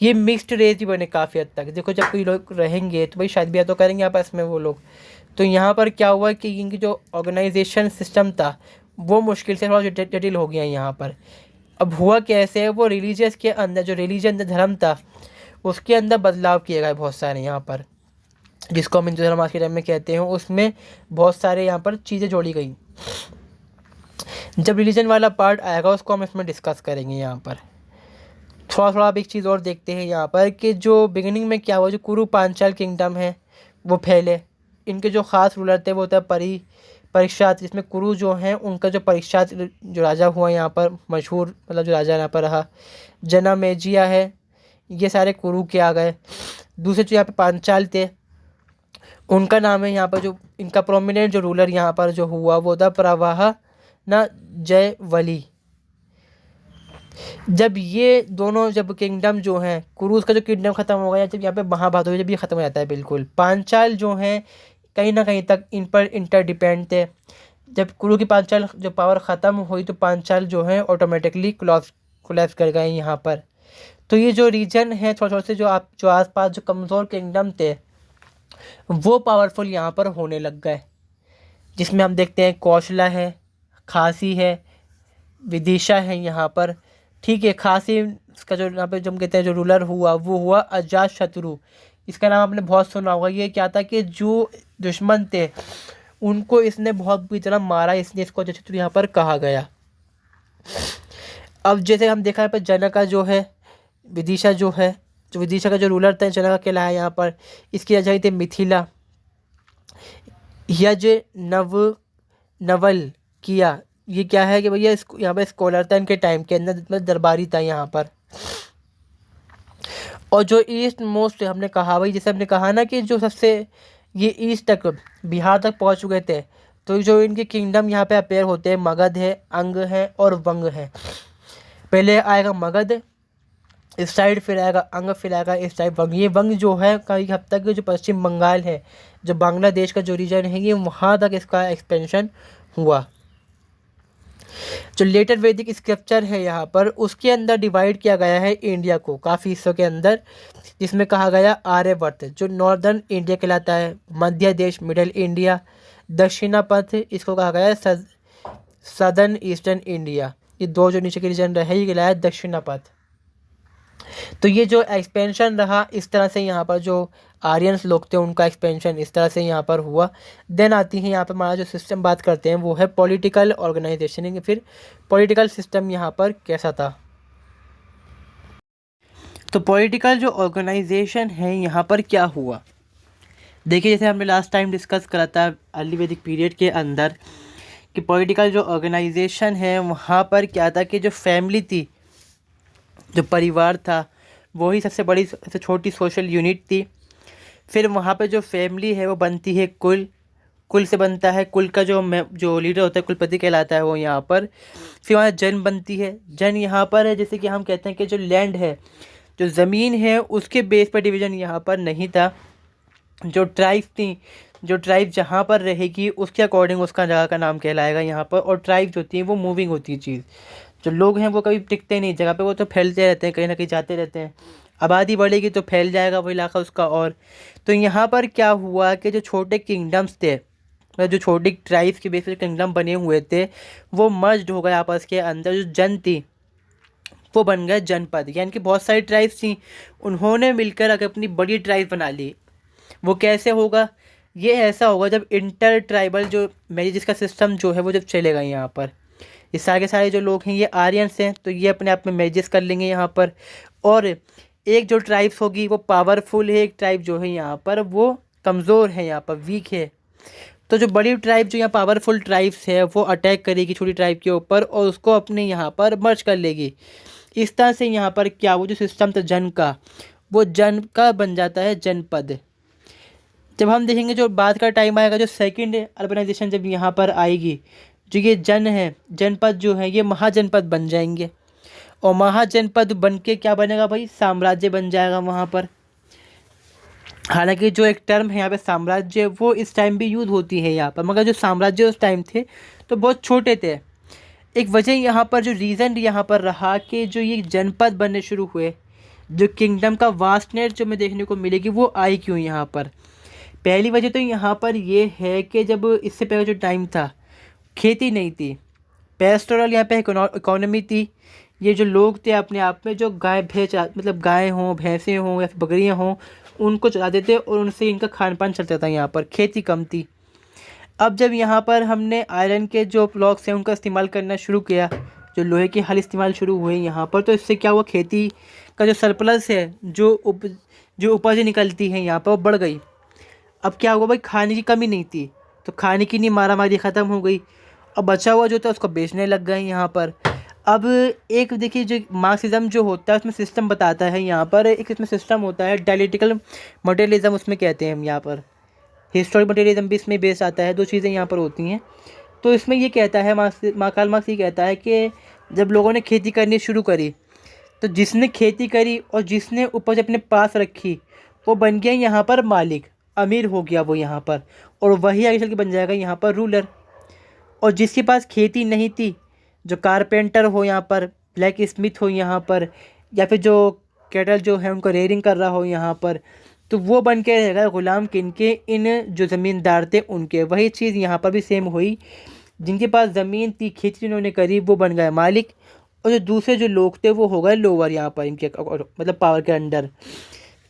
ये मिक्स्ड रेस भी बने काफ़ी हद तक। देखो जब कोई लोग रहेंगे तो भाई शायद भी तो करेंगे आपस में वो लोग। तो यहाँ पर क्या हुआ कि इनकी जो ऑर्गेनाइजेशन सिस्टम था वो मुश्किल से थोड़ा जटिल हो गया यहाँ पर। अब हुआ कैसे, वो रिलीजियस के अंदर, जो रिलीजन धर्म था उसके अंदर बदलाव किए गए बहुत सारे यहाँ पर, जिसको हम हिंदू धर्म आज के टाइम में कहते हैं। उसमें बहुत सारे यहाँ पर चीज़ें जोड़ी गई। जब रिलीजन वाला पार्ट आएगा उसको हम इसमें डिस्कस करेंगे। यहाँ पर थोड़ा आप एक चीज़ और देखते हैं यहाँ पर कि जो बिगिनिंग में क्या हुआ, जो कुरु पांचाल किंगडम है वो फैले। इनके जो ख़ास रूलर थे वो था परीक्षात, जिसमें कुरु जो हैं उनका जो परीक्षात जो राजा हुआ यहाँ पर मशहूर, मतलब जो राजा यहाँ पर रहा, जनमेजय है, ये सारे कुरु के आ गए। दूसरे जो यहाँ पे पांचाल थे उनका नाम है यहाँ पर, जो इनका प्रोमिनेंट जो रूलर यहाँ पर जो हुआ वो था प्रवाह ना जयवली। जब ये दोनों जब किंगडम जो हैं, कुरुस का जो किंगडम ख़त्म हो गया, जब यहाँ पे महाभारत हो गया, जब ये ख़त्म हो जाता है बिल्कुल, पांचाल जो हैं कहीं ना कहीं तक इन पर इंटरडिपेंड थे। जब कुरु की पांचाल जो पावर ख़त्म हुई तो पांचाल जो है ऑटोमेटिकली कोलैप्स कर गए यहाँ पर। तो ये जो रीजन है थोड़े थोड़े से जो आसपास जो कमज़ोर किंगडम थे वो पावरफुल यहाँ पर होने लग गए, जिसमें हम देखते हैं कौशला है, खासी है, विदिशा है यहाँ पर। ठीक है, खासी का जो यहाँ पे जो हम कहते हैं जो रूलर हुआ वो हुआ अजातशत्रु। इसका नाम आपने बहुत सुना होगा। ये क्या था कि जो दुश्मन थे उनको इसने बहुत बुरी तरह मारा, इसलिए इसको अजातशत्रु यहाँ पर कहा गया। अब जैसे हम देखा है पर जनका जो है, विदिशा जो है, जो विदिशा का जो रूलर था जनका कहलाया यहाँ पर। इसकी राजधानी थी मिथिला। यज नवल किया, ये क्या है कि भैया यहाँ पर स्कॉलर था इनके टाइम के अंदर, मतलब दरबारी था यहाँ पर। और जो ईस्ट मोस्ट हमने कहा भाई, जैसे हमने कहा ना कि जो सबसे ये ईस्ट तक बिहार तक पहुंच चुके थे। तो जो इनके किंगडम यहाँ पे अपेयर होते हैं, मगध है, अंग है और वंग है। पहले आएगा मगध इस साइड, फिर आएगा अंग, फिर आएगा इस साइड वंग। ये वंग जो है कई हद तक जो पश्चिम बंगाल है, जो बांग्लादेश का जो रीजन है, ये वहाँ तक इसका एक्सपेंशन हुआ। जो लेटर वैदिक स्क्रिप्चर है यहाँ पर, उसके अंदर डिवाइड किया गया है इंडिया को काफ़ी हिस्सों के अंदर, जिसमें कहा गया आर्यवर्त जो नॉर्दर्न इंडिया कहलाता है, मध्य देश मिडिल इंडिया, दक्षिणापथ इसको कहा गया है सदर्न ईस्टर्न इंडिया। ये दो जो नीचे के रीजन रहे ये कहलाया दक्षिणापथ। तो ये जो एक्सपेंशन रहा इस तरह से यहाँ पर जो आर्यंस लोग थे उनका एक्सपेंशन इस तरह से यहाँ पर हुआ। देन आती है यहाँ पर हमारा जो सिस्टम बात करते हैं वो है पॉलिटिकल ऑर्गेनाइजेशन। फिर पॉलिटिकल सिस्टम यहाँ पर कैसा था। तो पॉलिटिकल जो ऑर्गेनाइजेशन है यहाँ पर क्या हुआ, देखिए जैसे हमने लास्ट टाइम डिस्कस करा था अर्ली वैदिक पीरियड के अंदर कि पॉलिटिकल जो ऑर्गेनाइजेशन है वहाँ पर क्या था कि जो फैमिली थी, जो परिवार था, वही सबसे बड़ी सबसे छोटी सोशल यूनिट थी। फिर वहाँ पे जो फैमिली है वो बनती है कुल, कुल से बनता है, कुल का जो लीडर होता है कुलपति कहलाता है वो यहाँ पर। फिर वहाँ जन बनती है, जन यहाँ पर है जैसे कि हम कहते हैं कि जो लैंड है, जो ज़मीन है उसके बेस पर डिवीज़न यहाँ पर नहीं था। जो ट्राइब थी, जो ट्राइब जहाँ पर रहेगी उसके अकॉर्डिंग उसका जगह का नाम कहलाएगा यहाँ पर। और ट्राइब होती है वो मूविंग होती है चीज़, जो लोग हैं वो कभी टिकते नहीं जगह पे, वो तो फैलते रहते हैं, कहीं ना कहीं जाते रहते हैं। आबादी बढ़ेगी तो फैल जाएगा वो इलाका उसका। और तो यहाँ पर क्या हुआ कि जो छोटे किंगडम्स थे, मतलब जो छोटे ट्राइब्स के बेस पर किंगडम बने हुए थे, वो मर्ज्ड हो गए आपस के अंदर। जो जन थी वो बन गए जनपद, यानी कि बहुत सारी ट्राइब्स थी, उन्होंने मिलकर अगर अपनी बड़ी ट्राइब बना ली। वो कैसे होगा, ये ऐसा होगा जब इंटर ट्राइबल जो मैरिजेस का सिस्टम जो है वो जब चलेगा यहाँ पर। ये सारे जो लोग हैं ये आर्यंस हैं, तो ये अपने आप में मैरिजेस कर लेंगे यहाँ पर। और एक जो ट्राइब्स होगी वो पावरफुल है, एक ट्राइब जो है यहाँ पर वो कमज़ोर है, यहाँ पर वीक है। तो जो बड़ी ट्राइब जो यहाँ पावरफुल ट्राइब्स है वो अटैक करेगी छोटी ट्राइब के ऊपर और उसको अपने यहाँ पर मर्ज कर लेगी। इस तरह से यहाँ पर क्या वो जो सिस्टम था जन का, वो जन का बन जाता है जनपद। जब हम देखेंगे जो बाद का टाइम आएगा, जो सेकंड अर्बनाइजेशन जब यहाँ पर आएगी, जो ये जन है, जनपद जो है ये महाजनपद बन जाएंगे। और महाजनपद बन के क्या बनेगा भाई, साम्राज्य बन जाएगा वहाँ पर। हालांकि जो एक टर्म है यहाँ पे साम्राज्य वो इस टाइम भी यूज़ होती है यहाँ पर, मगर जो साम्राज्य उस टाइम थे तो बहुत छोटे थे। एक वजह यहाँ पर जो रीज़न यहाँ पर रहा कि जो ये जनपद बनने शुरू हुए, जो किंगडम का वास्टनेस जो हमें देखने को मिलेगी वो आई क्यों यहाँ पर। पहली वजह तो यहाँ पर ये है कि जब इससे पहले जो टाइम था खेती नहीं थी, पेस्टोरल यहाँ पे इकोनॉमी थी। ये जो लोग थे अपने आप में जो गाय भैंस मतलब गाय हों, भैंसें हों या फिर बकरियाँ हों, उनको चलाते थे और उनसे इनका खान पान चलता था। यहाँ पर खेती कम थी। अब जब यहाँ पर हमने आयरन के जो ब्लॉक्स हैं उनका इस्तेमाल करना शुरू किया, जो लोहे के हल इस्तेमाल शुरू हुए यहाँ पर, तो इससे क्या हुआ, खेती का जो सरप्लस है, जो उपज निकलती है यहाँ पर वो बढ़ गई। अब क्या हुआ भाई, खाने की कमी नहीं थी तो खाने की नहीं मारामारी ख़त्म हो गई। अब बचा हुआ जो था उसको बेचने लग गए यहाँ पर। अब एक देखिए जो मार्क्सिज्म जो होता है उसमें सिस्टम बताता है यहाँ पर, एक इसमें सिस्टम होता है डायलेक्टिकल मटेरियलिज्म उसमें कहते हैं हम यहाँ पर। हिस्टोरिक मटेरियलिज्म भी इसमें बेस आता है, दो चीज़ें यहाँ पर होती हैं। तो इसमें ये कहता है कार्ल मार्क्स ये कहता है कि जब लोगों ने खेती करनी शुरू करी तो जिसने खेती करी और जिसने उपज अपने पास रखी वो बन गया यहाँ पर मालिक, अमीर हो गया वो यहाँ पर, और वही आगे चल के बन जाएगा यहाँ पर रूलर। और जिसके पास खेती नहीं थी, जो कारपेंटर हो यहाँ पर, ब्लैक स्मिथ हो यहाँ पर, या फिर जो कैटल जो है उनको रेयरिंग कर रहा हो यहाँ पर, तो वो बन के रहेगा ग़ुलाम किनके, इन जो ज़मींदार थे उनके। वही चीज़ यहाँ पर भी सेम हुई, जिनके पास ज़मीन थी, खेती जिन्होंने करी वो बन गए मालिक, और जो दूसरे जो लोग थे वो हो गए लोअर यहाँ पर इनके मतलब पावर के अंडर।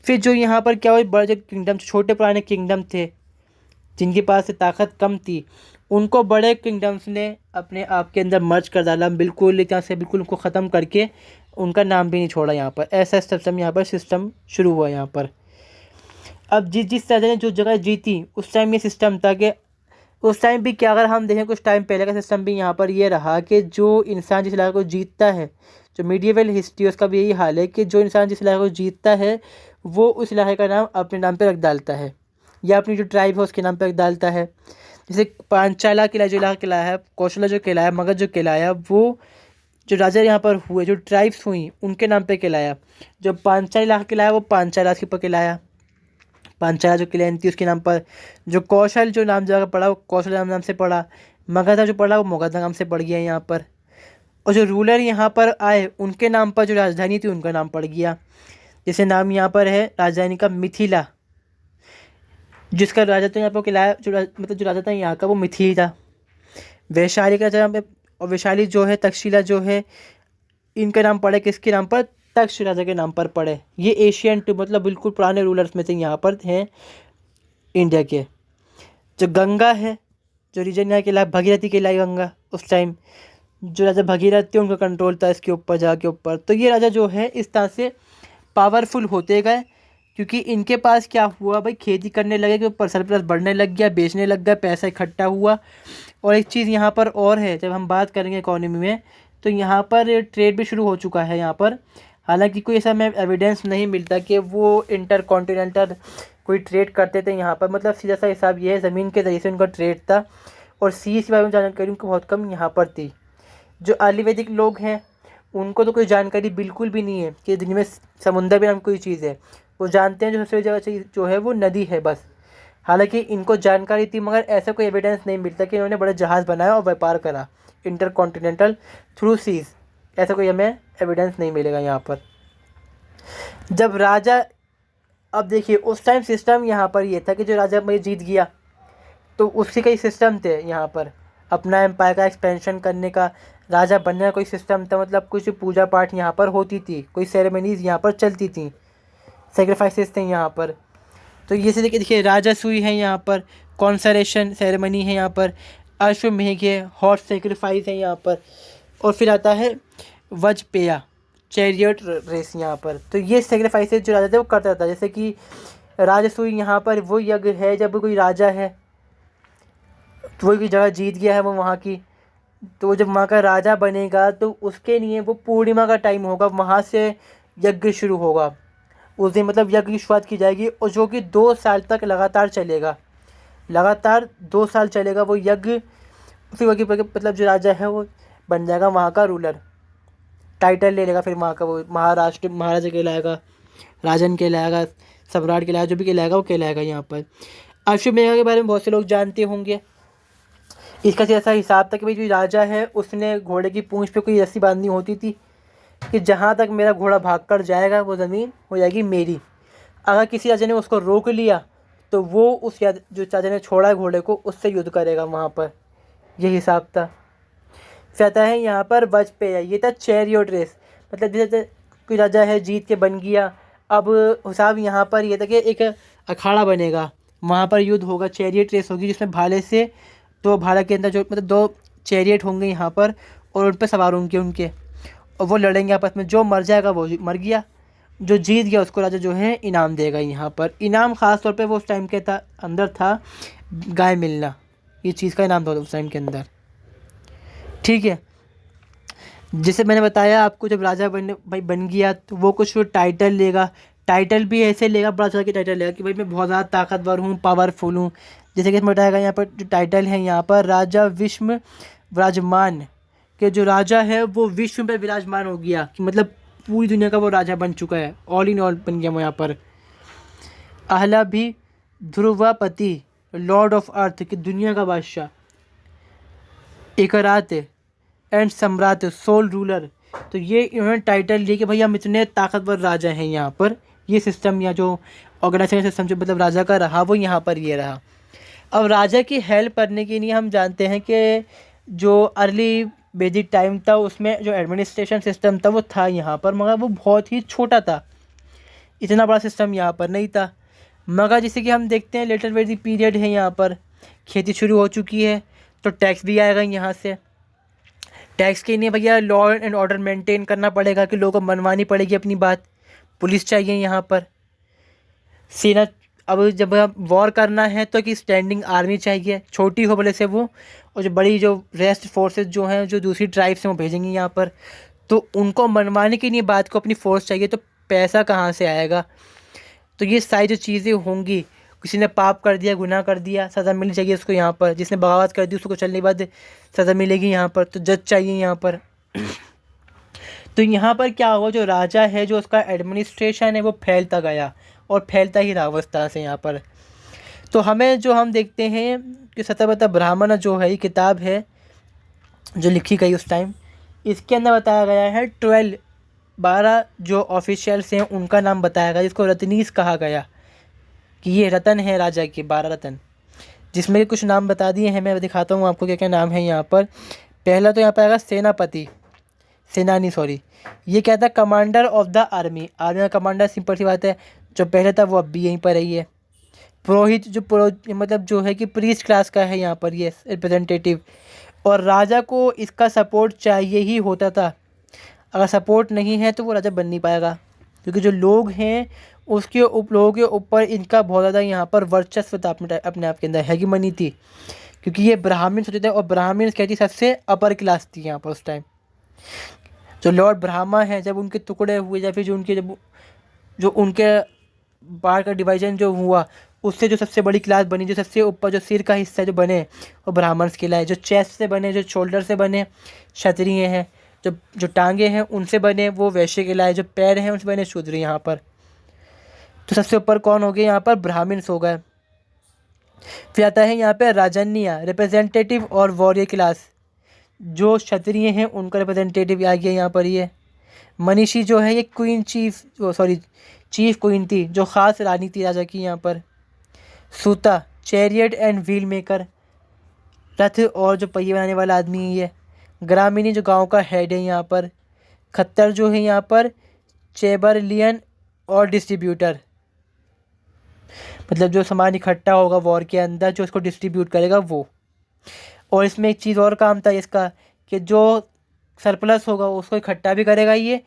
फिर जो यहाँ पर क्या हुआ, बड़े जो किंगडम, छोटे पुराने किंगडम थे जिनके पास से ताकत कम थी, उनको बड़े किंगडम्स ने अपने आप के अंदर मर्ज कर डाला, बिल्कुल एक तरह से बिल्कुल उनको ख़त्म करके उनका नाम भी नहीं छोड़ा यहाँ पर। ऐसा सिस्टम यहाँ पर सिस्टम शुरू हुआ यहाँ पर। अब जिस राजा ने जो जगह जीती उस टाइम ये सिस्टम था कि उस टाइम भी क्या, अगर हम देखें कुछ टाइम पहले का सिस्टम भी यहाँ पर ये रहा कि जो इंसान जिस इलाके को जीतता है, जो मीडिएवल हिस्ट्री उसका भी यही हाल है कि जो इंसान जिस इलाके को जीतता है वो उस इलाके का नाम अपने नाम पे रख डालता है। या अपनी जो ट्राइब है उसके नाम पर डालता है। जैसे पांचाला किला जो किला है, कौशला जो किला है, मगध जो किला है, वो जो राजा यहाँ पर हुए, जो ट्राइब्स हुई उनके नाम पे किलाया। जो पांचाला किला है वो पांचाला के ऊपर किलाया, पांचाला जो किला थी उसके नाम पर। जो कौशल जो नाम जगह पड़ा वो कौशल नाम से पड़ा। मगधा जो पड़ा वो मगधा नाम से पड़ गया यहाँ पर। और जो रूलर यहाँ पर आए उनके नाम पर जो राजधानी थी उनका नाम पड़ गया। जैसे नाम यहाँ पर है राजधानी का मिथिला, जिसका राजा था यहाँ पर किला, मतलब जो राजा था यहाँ का वो मिथिली था। वैशाली का जहाँ पे, और वैशाली जो है, तक्षशिला जो है, इनका नाम पड़े किसके नाम पर? तक्ष राजा के नाम पर पड़े। ये एशियंट मतलब बिल्कुल पुराने रूलर्स में से यहाँ पर हैं इंडिया के। जो गंगा है, जो रीजन यहाँ किला भगीरथी किला गंगा, उस टाइम जो राजा भगीरथ थे उनका कंट्रोल था इसके ऊपर, जगह के ऊपर। तो ये राजा जो है इस तरह से पावरफुल होते गए, क्योंकि इनके पास क्या हुआ भाई, खेती करने लगे कि ऊपर सरप्लस बढ़ने लग गया, बेचने लग गया, पैसा इकट्ठा हुआ। और एक चीज़ यहाँ पर और है, जब हम बात करेंगे इकोनॉमी में, तो यहाँ पर ट्रेड भी शुरू हो चुका है यहाँ पर। हालांकि कोई ऐसा हमें एविडेंस नहीं मिलता कि वो इंटर कॉन्टिनेंटल कोई ट्रेड करते थे यहाँ पर। मतलब सीधा सा हिसाब ये है, ज़मीन के ज़रिए से उनका ट्रेड था, और सी के बारे में जानकारी उनको बहुत कम यहाँ पर थी। जो अर्ली वैदिक लोग हैं उनको तो कोई जानकारी बिल्कुल भी नहीं है कि दुनिया में समुंदर भी नाम कोई चीज़ है। वो जानते हैं जो सबसे जगह जो है वो नदी है बस। हालांकि इनको जानकारी थी, मगर ऐसा कोई एविडेंस नहीं मिलता कि इन्होंने बड़े जहाज़ बनाया और व्यापार करा इंटर कॉन्टिनेंटल थ्रू सीज। ऐसा कोई हमें एविडेंस नहीं मिलेगा यहाँ पर। जब राजा, अब देखिए उस टाइम सिस्टम यहाँ पर ये था कि जो राजा में जीत गया तो उसके कई सिस्टम थे यहाँ पर, अपना एम्पायर का एक्सपेंशन करने का, राजा बनने का कोई सिस्टम था। मतलब कुछ पूजा पाठ यहाँ पर होती थी, कोई सेरेमनीज़ यहाँ पर चलती थी, सेक्रीफाइसेस थे यहाँ पर। तो ये से देखिए राजसूय है यहाँ पर, कॉन्सलेशन सेरेमनी है यहाँ पर, अश्वमेघ है, हॉर्स सेक्रीफाइस है यहाँ पर, और फिर आता है वजपेया, चैरियट रेस यहाँ पर। तो ये सेक्रीफाइसेस जो राजा थे वो करता था। जैसे कि राजसूय यहाँ पर वो यज्ञ है जब कोई राजा है तो वो कोई जगह जीत गया है वो वहाँ की, तो जब वहाँ का राजा बनेगा तो उसके लिए वो पूर्णिमा का टाइम होगा, वहाँ से यज्ञ शुरू होगा। उस दिन मतलब यज्ञ की शुरुआत की जाएगी, और जो कि 2 साल तक लगातार चलेगा, लगातार 2 साल चलेगा वो यज्ञ। फिर वही मतलब जो राजा है वो बन जाएगा वहाँ का रूलर, टाइटल ले लेगा, फिर वहाँ का वो महाराष्ट्र महाराजा कहलाएगा, राजन कहलाएगा, सम्राट कहलाएगा, जो भी कहलाएगा वो कहलाएगा यहाँ पर। अश्वमेध के बारे में बहुत से लोग जानते होंगे। इसका ऐसा हिसाब था कि भाई जो राजा है उसने घोड़े की पूंछ पे कोई रस्सी बांधनी होती थी कि जहाँ तक मेरा घोड़ा भाग कर जाएगा वो ज़मीन हो जाएगी मेरी। अगर किसी राजा ने उसको रोक लिया तो वो उस जो राजा ने छोड़ा है घोड़े को उससे युद्ध करेगा वहाँ पर, ये हिसाब था। फिर आता है यहाँ पर वजपेय, ये था चैरियट रेस। मतलब जैसे कोई राजा है जीत के बन गया, अब हिसाब यहाँ पर ये था कि एक अखाड़ा बनेगा, वहाँ पर युद्ध होगा, चैरियट रेस होगी, जिसमें भाले से 2 भाला के अंदर जो मतलब 2 चैरियट होंगे यहाँ पर, और उन पर सवार होंगे उनके, और वो लड़ेंगे आपस में। जो मर जाएगा वो मर गया, जो जीत गया उसको राजा जो है इनाम देगा यहाँ पर। इनाम ख़ास तौर पे वो उस टाइम के अंदर था गाय मिलना, ये चीज़ का इनाम था उस टाइम के अंदर, ठीक है। जैसे मैंने बताया आपको, जब राजा बन गया तो वो कुछ टाइटल लेगा, टाइटल भी ऐसे लेगा, बड़ा तरह की टाइटल लेगा कि भाई मैं बहुत ज़्यादा ताकतवर हूँ, पावरफुल हूँ। जैसे कि इसमें बताया यहाँ पर जो टाइटल है यहाँ पर, राजा विश्व विराजमान, कि जो राजा है वो विश्व में विराजमान हो गया, कि मतलब पूरी दुनिया का वो राजा बन चुका है, ऑल इन ऑल बन गया वो यहाँ पर। अहला भी ध्रुवापति, लॉर्ड ऑफ अर्थ, की दुनिया का बादशाह। एकरात एंड सम्राट, सोल रूलर। तो ये इन्होंने टाइटल लिए कि भाई हम इतने ताकतवर राजा हैं यहाँ पर। ये सिस्टम या जो ऑर्गेनाइजेशन सिस्टम जो मतलब राजा का रहा वो यहाँ पर ये रहा। अब राजा की हेल्प करने के लिए हम जानते हैं कि जो अर्ली वैदिक टाइम था उसमें जो एडमिनिस्ट्रेशन सिस्टम था वो था यहाँ पर, मगर वो बहुत ही छोटा था, इतना बड़ा सिस्टम यहाँ पर नहीं था। मगर जैसे कि हम देखते हैं लेटर वैदिक पीरियड है यहाँ पर, खेती शुरू हो चुकी है तो टैक्स भी आएगा यहाँ से। टैक्स के लिए भैया लॉ एंड ऑर्डर मेंटेन करना पड़ेगा कि लोगों को मनवानी पड़ेगी अपनी बात, पुलिस चाहिए यहाँ पर, सेना। अब जब वॉर करना है तो कि स्टैंडिंग आर्मी चाहिए, छोटी हो भले से वो, और जो बड़ी जो रेस्ट फोर्सेस जो हैं जो दूसरी ट्राइब से वो भेजेंगे यहाँ पर, तो उनको मनवाने के लिए बात को अपनी फोर्स चाहिए, तो पैसा कहाँ से आएगा। तो ये सारी जो चीज़ें होंगी, किसी ने पाप कर दिया, गुनाह कर दिया, सज़ा मिलनी चाहिए उसको यहाँ पर। जिसने बगावत कर दी उसको चलने के बाद सज़ा मिलेगी यहाँ पर। तो जज चाहिए यहाँ पर। तो यहाँ पर क्या हुआ, जो राजा है, जो उसका एडमिनिस्ट्रेशन है, वो फैलता गया और फैलता ही रहा उस तरह से यहाँ पर। तो हमें जो हम देखते हैं कि सत्यव्रत ब्राह्मण जो है, ये किताब है जो लिखी गई उस टाइम, इसके अंदर बताया गया है 12 जो ऑफिशियल्स हैं उनका नाम बताया गया, जिसको रत्नीस कहा गया कि ये रतन है राजा के, 12 रतन, जिसमें कुछ नाम बता दिए हैं। मैं दिखाता हूँ आपको क्या क्या नाम है यहाँ पर। पहला तो यहाँ पर आएगा सेनानी, ये कहता है कमांडर ऑफ द आर्मी का कमांडर, सिंपल सी बात है। जो पहले था वो अब भी यहीं पर रही है। पुरोहित, मतलब जो है कि प्रीस्ट क्लास का है यहाँ पर ये रिप्रेजेंटेटिव। और राजा को इसका सपोर्ट चाहिए ही होता था। अगर सपोर्ट नहीं है तो वो राजा बन नहीं पाएगा, क्योंकि जो लोग हैं उसके लोगों के ऊपर इनका बहुत ज़्यादा यहाँ पर वर्चस्व था, अपने आप के अंदर हेगेमनी थी, क्योंकि ये ब्राह्मण होते थे। और ब्राह्मण कहती सबसे अपर क्लास थी यहाँ पर उस टाइम। जो लॉर्ड ब्राह्मा हैं, जब उनके टुकड़े हुए या फिर जो उनके बाहर का डिवीजन जो हुआ, उससे जो सबसे बड़ी क्लास बनी, जो सबसे ऊपर जो सिर का हिस्सा जो बने वो ब्राह्मण्स कहलाए। जो चेस्ट से बने, जो शोल्डर से बने क्षत्रिय हैं। जो टांगे हैं उनसे बने वो वैश्य कहलाए। जो पैर हैं उनसे बने शूद्र यहाँ पर। तो सबसे ऊपर कौन हो गए यहाँ पर, ब्राह्मण्स हो गए। फिर आता है यहाँ पे राजन्या, रिप्रेजेंटेटिव और वॉरियर क्लास। जो क्षत्रिय हैं उनका रिप्रेजेंटेटिव आ गया यहाँ पर। ये मनीषी जो है, ये चीफ क्वीन थी, जो ख़ास रानी थी राजा की यहाँ पर। सूता, चैरियट एंड व्हील मेकर, रथ और जो पहिए बनाने वाला आदमी है ये। ग्रामीणी, जो गांव का हेड है यहाँ पर। खत्तर जो है यहाँ पर चेबरलियन और डिस्ट्रीब्यूटर, मतलब जो सामान इकट्ठा होगा वॉर के अंदर, जो उसको डिस्ट्रीब्यूट करेगा वो। और इसमें एक चीज़ और काम था इसका, कि जो सरप्लस होगा उसको इकट्ठा भी करेगा ये,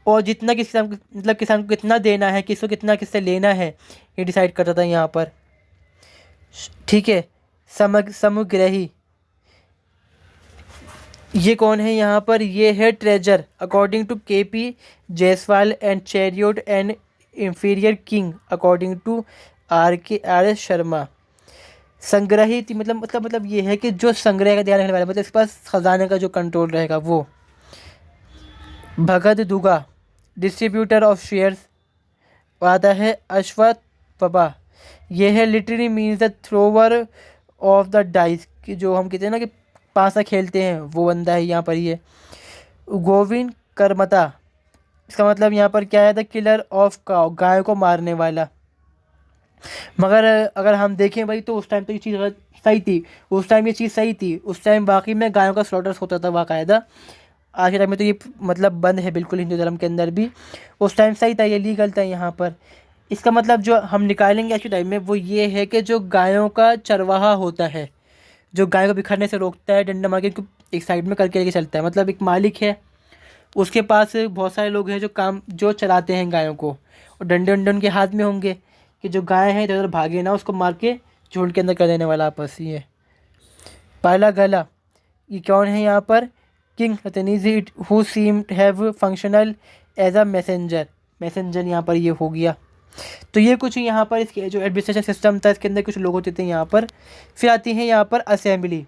और जितना किसान को कितना देना है, किसको कितना किससे लेना है, ये डिसाइड करता था यहाँ पर। ठीक है। समुग्रही, ये कौन है यहाँ पर, ये है treasure according to KP Jaiswal and chariot and inferior king according to RS Sharma. संग्रही थी, मतलब ये है कि जो संग्रह का ध्यान रखने वाला, मतलब इसके पास खजाने का जो कंट्रोल रहेगा वो। भगत दुगा, डिस्ट्रीब्यूटर ऑफ शेयर्स। आता है अश्वत्थ पबा, ये है literally means the thrower of the dice, कि जो हम कहते हैं ना कि पासा खेलते हैं, वो बंदा है यहाँ पर ये। गोविंद करमता, इसका मतलब यहाँ पर क्या है, द किलर ऑफ काउ, गाय को मारने वाला। मगर अगर हम देखें भाई, तो उस टाइम तो ये चीज़ सही थी। उस टाइम ये चीज़ सही थी, उस टाइम बाकी में गायों का स्लॉटर्स होता था बाकायदा। आज के टाइम में तो ये मतलब बंद है बिल्कुल, हिंदू धर्म के अंदर भी। उस टाइम सही था, ये लीगल था यहाँ पर। इसका मतलब जो हम निकालेंगे आज के टाइम में वो ये है कि जो गायों का चरवाहा होता है, जो गाय को बिखरने से रोकता है, डंडा मार के एक साइड में करके लेके चलता है, मतलब एक मालिक है, उसके पास बहुत सारे लोग हैं जो चलाते हैं गायों को, और डंडे उनके हाथ में होंगे कि जो गाय है इधर भागे ना, उसको मार के झुंड के अंदर कर देने वाला आपस। ये पहला गला, ये कौन है यहाँ पर, king Ratniji who seem have functional as a messenger यहाँ पर ये हो गया। तो ये कुछ यहाँ पर इसके जो एडमिनिस्ट्रेशन सिस्टम था, इसके अंदर कुछ लोग होते थे यहाँ पर। फिर आती हैं यहाँ पर असेंबली।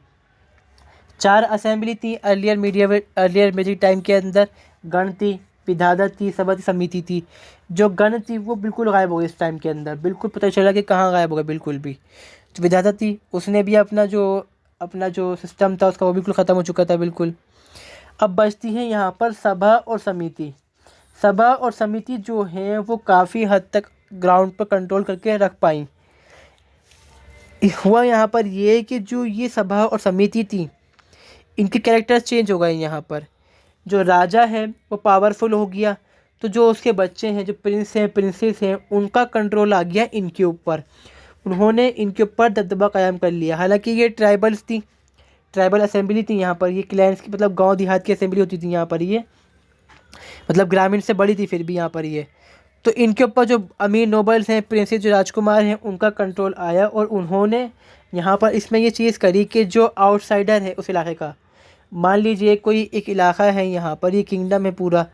4 असेंबली थी अर्लियर मेजी टाइम के अंदर। गण थी, विधाता थी, सभा थी, समिति थी। जो गण थी वो बिल्कुल गायब हो गई इस टाइम के अंदर, बिल्कुल पता चला कि कहाँ गायब हो गया बिल्कुल भी। जो विधाता थी उसने भी अपना जो सिस्टम था उसका वो बिल्कुल ख़त्म हो चुका था बिल्कुल। अब बचती है यहाँ पर सभा और समिति। सभा और समिति जो हैं वो काफ़ी हद तक ग्राउंड पर कंट्रोल करके रख पाई। हुआ यहाँ पर ये कि जो ये सभा और समिति थी, इनके कैरेक्टर्स चेंज हो गए यहाँ पर। जो राजा है वो पावरफुल हो गया, तो जो उसके बच्चे हैं, जो प्रिंस हैं, प्रिंसेस हैं, उनका कंट्रोल आ गया इनके ऊपर। उन्होंने इनके ऊपर दबदबा कायम कर लिया। हालांकि ये ट्राइबल्स थी, ट्राइबल असेंबली थी यहाँ पर। ये क्लैंस की, मतलब गांव देहात की असेंबली होती थी यहाँ पर। ये मतलब ग्रामीण से बड़ी थी फिर भी यहाँ पर ये। तो इनके ऊपर जो अमीर नोबल्स हैं, प्रिंसेस, जो राजकुमार हैं, उनका कंट्रोल आया। और उन्होंने यहाँ पर इसमें ये चीज़ करी कि जो आउटसाइडर है उस इलाके का, मान लीजिए कोई एक इलाका है यहाँ पर, ये किंगडम है पूरा,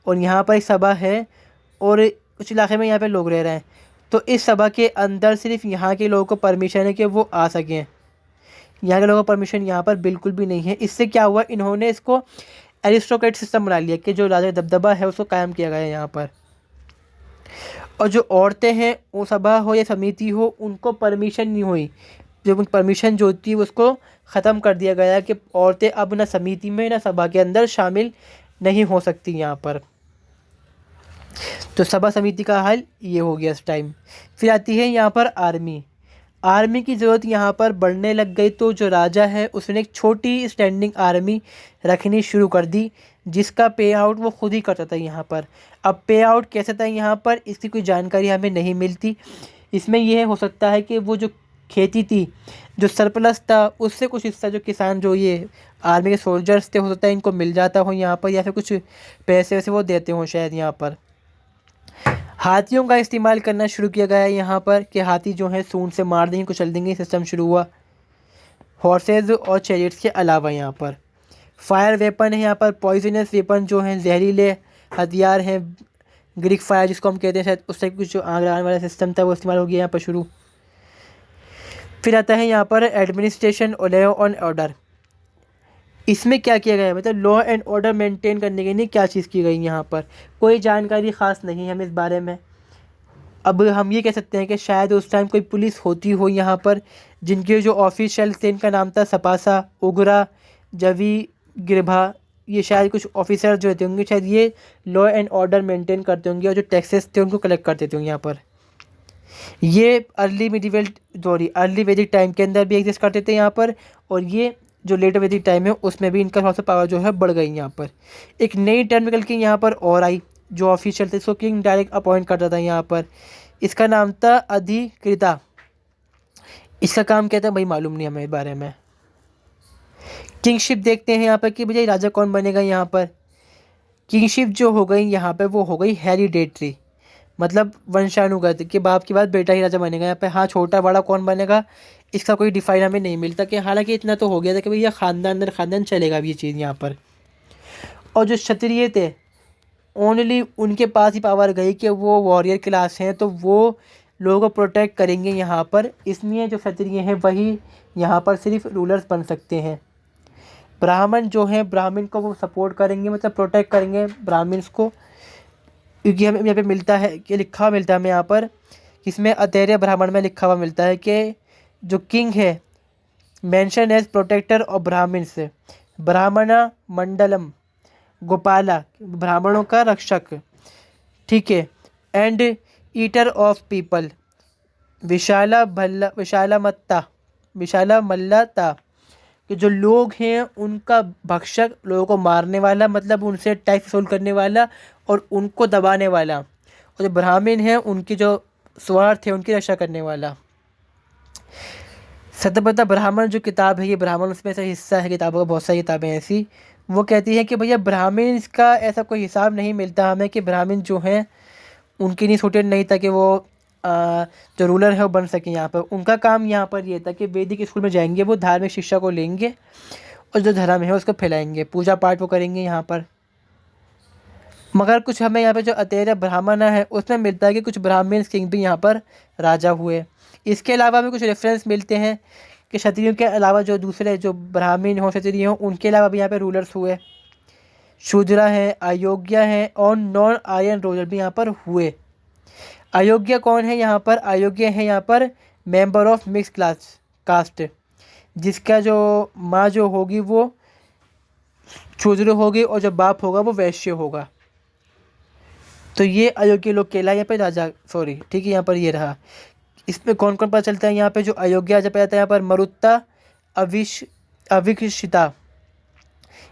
और यहाँ पर एक सभा है और उस इलाके में यहाँ पे लोग रह रहे हैं, तो इस सभा के अंदर सिर्फ यहाँ के लोगों को परमिशन है कि वो आ सकें। यहाँ के लोगों को परमिशन यहाँ पर बिल्कुल भी नहीं है। इससे क्या हुआ, इन्होंने इसको एरिस्टोक्रेट सिस्टम बना लिया कि जो राजा दबदबा है उसको कायम किया गया है यहाँ पर। और जो औरतें हैं, वो सभा हो या समिति हो, उनको परमिशन नहीं हुई। जो परमिशन जो होती है उसको ख़त्म कर दिया गया कि औरतें अब ना समिति में ना सभा के अंदर शामिल नहीं हो सकती यहाँ पर। तो सभा समिति का हाल ये हो गया इस टाइम। फिर आती है यहाँ पर आर्मी। आर्मी की ज़रूरत यहाँ पर बढ़ने लग गई, तो जो राजा है उसने एक छोटी स्टैंडिंग आर्मी रखनी शुरू कर दी, जिसका पे आउट वो खुद ही करता था यहाँ पर। अब पे आउट कैसे था यहाँ पर, इसकी कोई जानकारी हमें नहीं मिलती। इसमें यह हो सकता है कि वो जो खेती थी, जो सरप्लस था, उससे कुछ हिस्सा जो किसान जो ये आर्मी के सोल्जर्स थे, हो सकता है इनको मिल जाता हो यहाँ पर, या फिर कुछ पैसे वैसे वो देते हों शायद यहाँ पर। हाथियों का इस्तेमाल करना शुरू किया गया है यहाँ पर कि हाथी जो है सूंड से मार देंगे, कुचल देंगे, सिस्टम शुरू हुआ। हॉर्सेज और चैरियट्स के अलावा यहाँ पर फायर वेपन है यहाँ पर, पॉइजनस वेपन जो हैं, जहरीले हथियार हैं, ग्रीक फायर जिसको हम कहते हैं, शायद उस टाइप कुछ आग लगाने वाला सिस्टम था, वो इस्तेमाल हो गया यहाँ पर शुरू। फिर आता है यहाँ पर एडमिनिस्ट्रेशन और लॉ एंड ऑर्डर। इसमें क्या किया गया है, मतलब लॉ एंड ऑर्डर मेंटेन करने के लिए क्या चीज़ की गई यहाँ पर, कोई जानकारी ख़ास नहीं है हमें इस बारे में। अब हम ये कह सकते हैं कि शायद उस टाइम कोई पुलिस होती हो यहाँ पर, जिनके जो ऑफिशियल थे इनका नाम था सपासा, उगरा, जवी, गिरभा। ये शायद कुछ ऑफिसर जो होते होंगे, शायद ये लॉ एंड ऑर्डर मेंटेन करते होंगे और जो टैक्सेस थे उनको कलेक्ट करते थे यहाँ पर। ये अर्ली वैदिक टाइम के अंदर भी एग्जिस्ट करते थे यहाँ पर, और ये जो लेटर वैदिक टाइम है उसमें भी इनका थोड़ा सा पावर जो है बढ़ गई यहाँ पर। एक नई टर्म निकल के यहाँ पर और आई, जो ऑफिशियल थे, इसको किंग डायरेक्ट अपॉइंट करता था यहाँ पर। इसका नाम था अधिकृता। इसका काम क्या था भाई मालूम नहीं हमें इस बारे में। किंगशिप देखते हैं यहाँ पर कि भैया राजा कौन बनेगा यहाँ पर। किंगशिप जो हो गई यहाँ पर वो हो गई हेरिडेटरी, मतलब वंशानुगत, कि बाप के बाद बेटा ही राजा बनेगा यहाँ पे। हाँ, छोटा बड़ा कौन बनेगा इसका कोई डिफाइन हमें नहीं मिलता, कि हालांकि इतना तो हो गया था कि भैया खानदान दर खानदान चलेगा भी ये चीज़ यहाँ पर। और जो क्षत्रिय थे, ओनली उनके पास ही पावर गई कि वो वॉरियर क्लास हैं, तो वो लोगों को प्रोटेक्ट करेंगे यहाँ पर। इसलिए जो क्षत्रिय हैं वही यहाँ पर सिर्फ रूलर्स बन सकते हैं। ब्राह्मण जो हैं, ब्राह्मण को वो सपोर्ट करेंगे, मतलब प्रोटेक्ट करेंगे ब्राह्मण्स को, क्योंकि हमें यहाँ पे मिलता है कि लिखा मिलता है हमें यहाँ पर, इसमें अतैर्य ब्राह्मण में लिखा हुआ मिलता है कि जो किंग है mention as protector of Brahmans, ब्राह्मणा मंडलम गोपाला, ब्राह्मणों का रक्षक, ठीक है, एंड ईटर ऑफ पीपल, विशाला मल्लता, कि जो लोग हैं उनका भक्षक, लोगों को मारने वाला, मतलब उनसे टैक्स वसूल करने वाला और उनको दबाने वाला। और जो ब्राह्मण हैं उनकी जो स्वार्थ है उनकी रक्षा करने वाला। सत्यव्रता ब्राह्मण जो किताब है, ये ब्राह्मण उसमें से हिस्सा है, किताबों का बहुत सारी किताबें ऐसी, वो कहती हैं कि भैया ब्राह्मण का ऐसा कोई हिसाब नहीं मिलता हमें कि ब्राह्मण जो हैं उनकी नहीं सूटेड नहीं था कि वो जो रूलर है वो बन सके यहाँ पर। उनका काम यहाँ पर ये था कि वैदिक स्कूल में जाएंगे, वो धार्मिक शिक्षा को लेंगे और जो धर्म है उसको फैलाएंगे, पूजा पाठ वो करेंगे यहाँ पर। मगर कुछ हमें यहाँ पे जो अतैर्य ब्राह्मण है उसमें मिलता है कि कुछ ब्राह्मण किंग भी यहाँ पर राजा हुए। इसके अलावा भी कुछ रेफरेंस मिलते हैं कि क्षत्रियों के अलावा जो दूसरे जो ब्राह्मण हों, क्षत्रिय हों, उनके अलावा भी यहाँ पे रूलर्स हुए। शूद्रा हैं, अयोग्य हैं और नॉन आर्यन रूलर भी यहाँ पर हुए। अयोग्य कौन है यहाँ पर? अयोग्य है यहाँ पर member of mix class cast, जिसका जो माँ जो होगी वो शूद्र होगी और जो बाप होगा वो वैश्य होगा। तो ये अयोग्य लोग कहलाए यहाँ पे राजा, सॉरी ठीक है, यहाँ पर ये रहा। इसमें कौन कौन पता चलता है यहाँ पे जो अयोग्य राजा पैदा था यहाँ पर? मरुत्ता, अविक्षिता,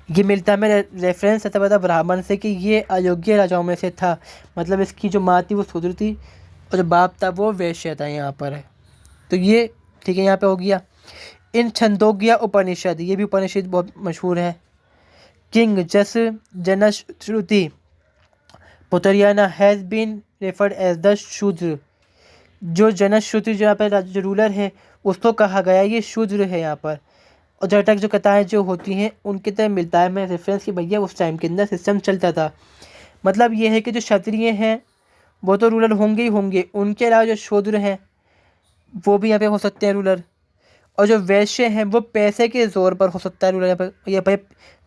ये मिलता है हमें रेफरेंस सत्यव्रता ब्राह्मण से कि ये अयोग्य राजाओं में से था, मतलब इसकी जो माँ थी वो शूद्र थी और जो बाप था वो वैश्य था यहाँ पर। तो ये ठीक है यहाँ पे हो गया। इन छंदोग्य उपनिषद, ये भी उपनिषद बहुत मशहूर है। किंग जस Janashruti Pautrayana has been referred as the Shudra. जो जनश्रुति जो यहाँ पर जो रूलर है उसको कहा गया ये शूद्र है यहाँ पर। और जहाँ तक जो कथाएँ जो होती हैं उनके तरह मिलता है मैं रेफरेंस कि भैया उस टाइम के अंदर सिस्टम चलता था। मतलब ये है कि जो क्षत्रिय हैं वो तो रूलर होंगे ही होंगे। उनके अलावा जो शूद्र हैं वो भी यहाँ पे हो सकते हैं रूलर, और जो वैश्य हैं वो पैसे के ज़ोर पर हो सकता है रूलर यहाँ पर। यहाँ पर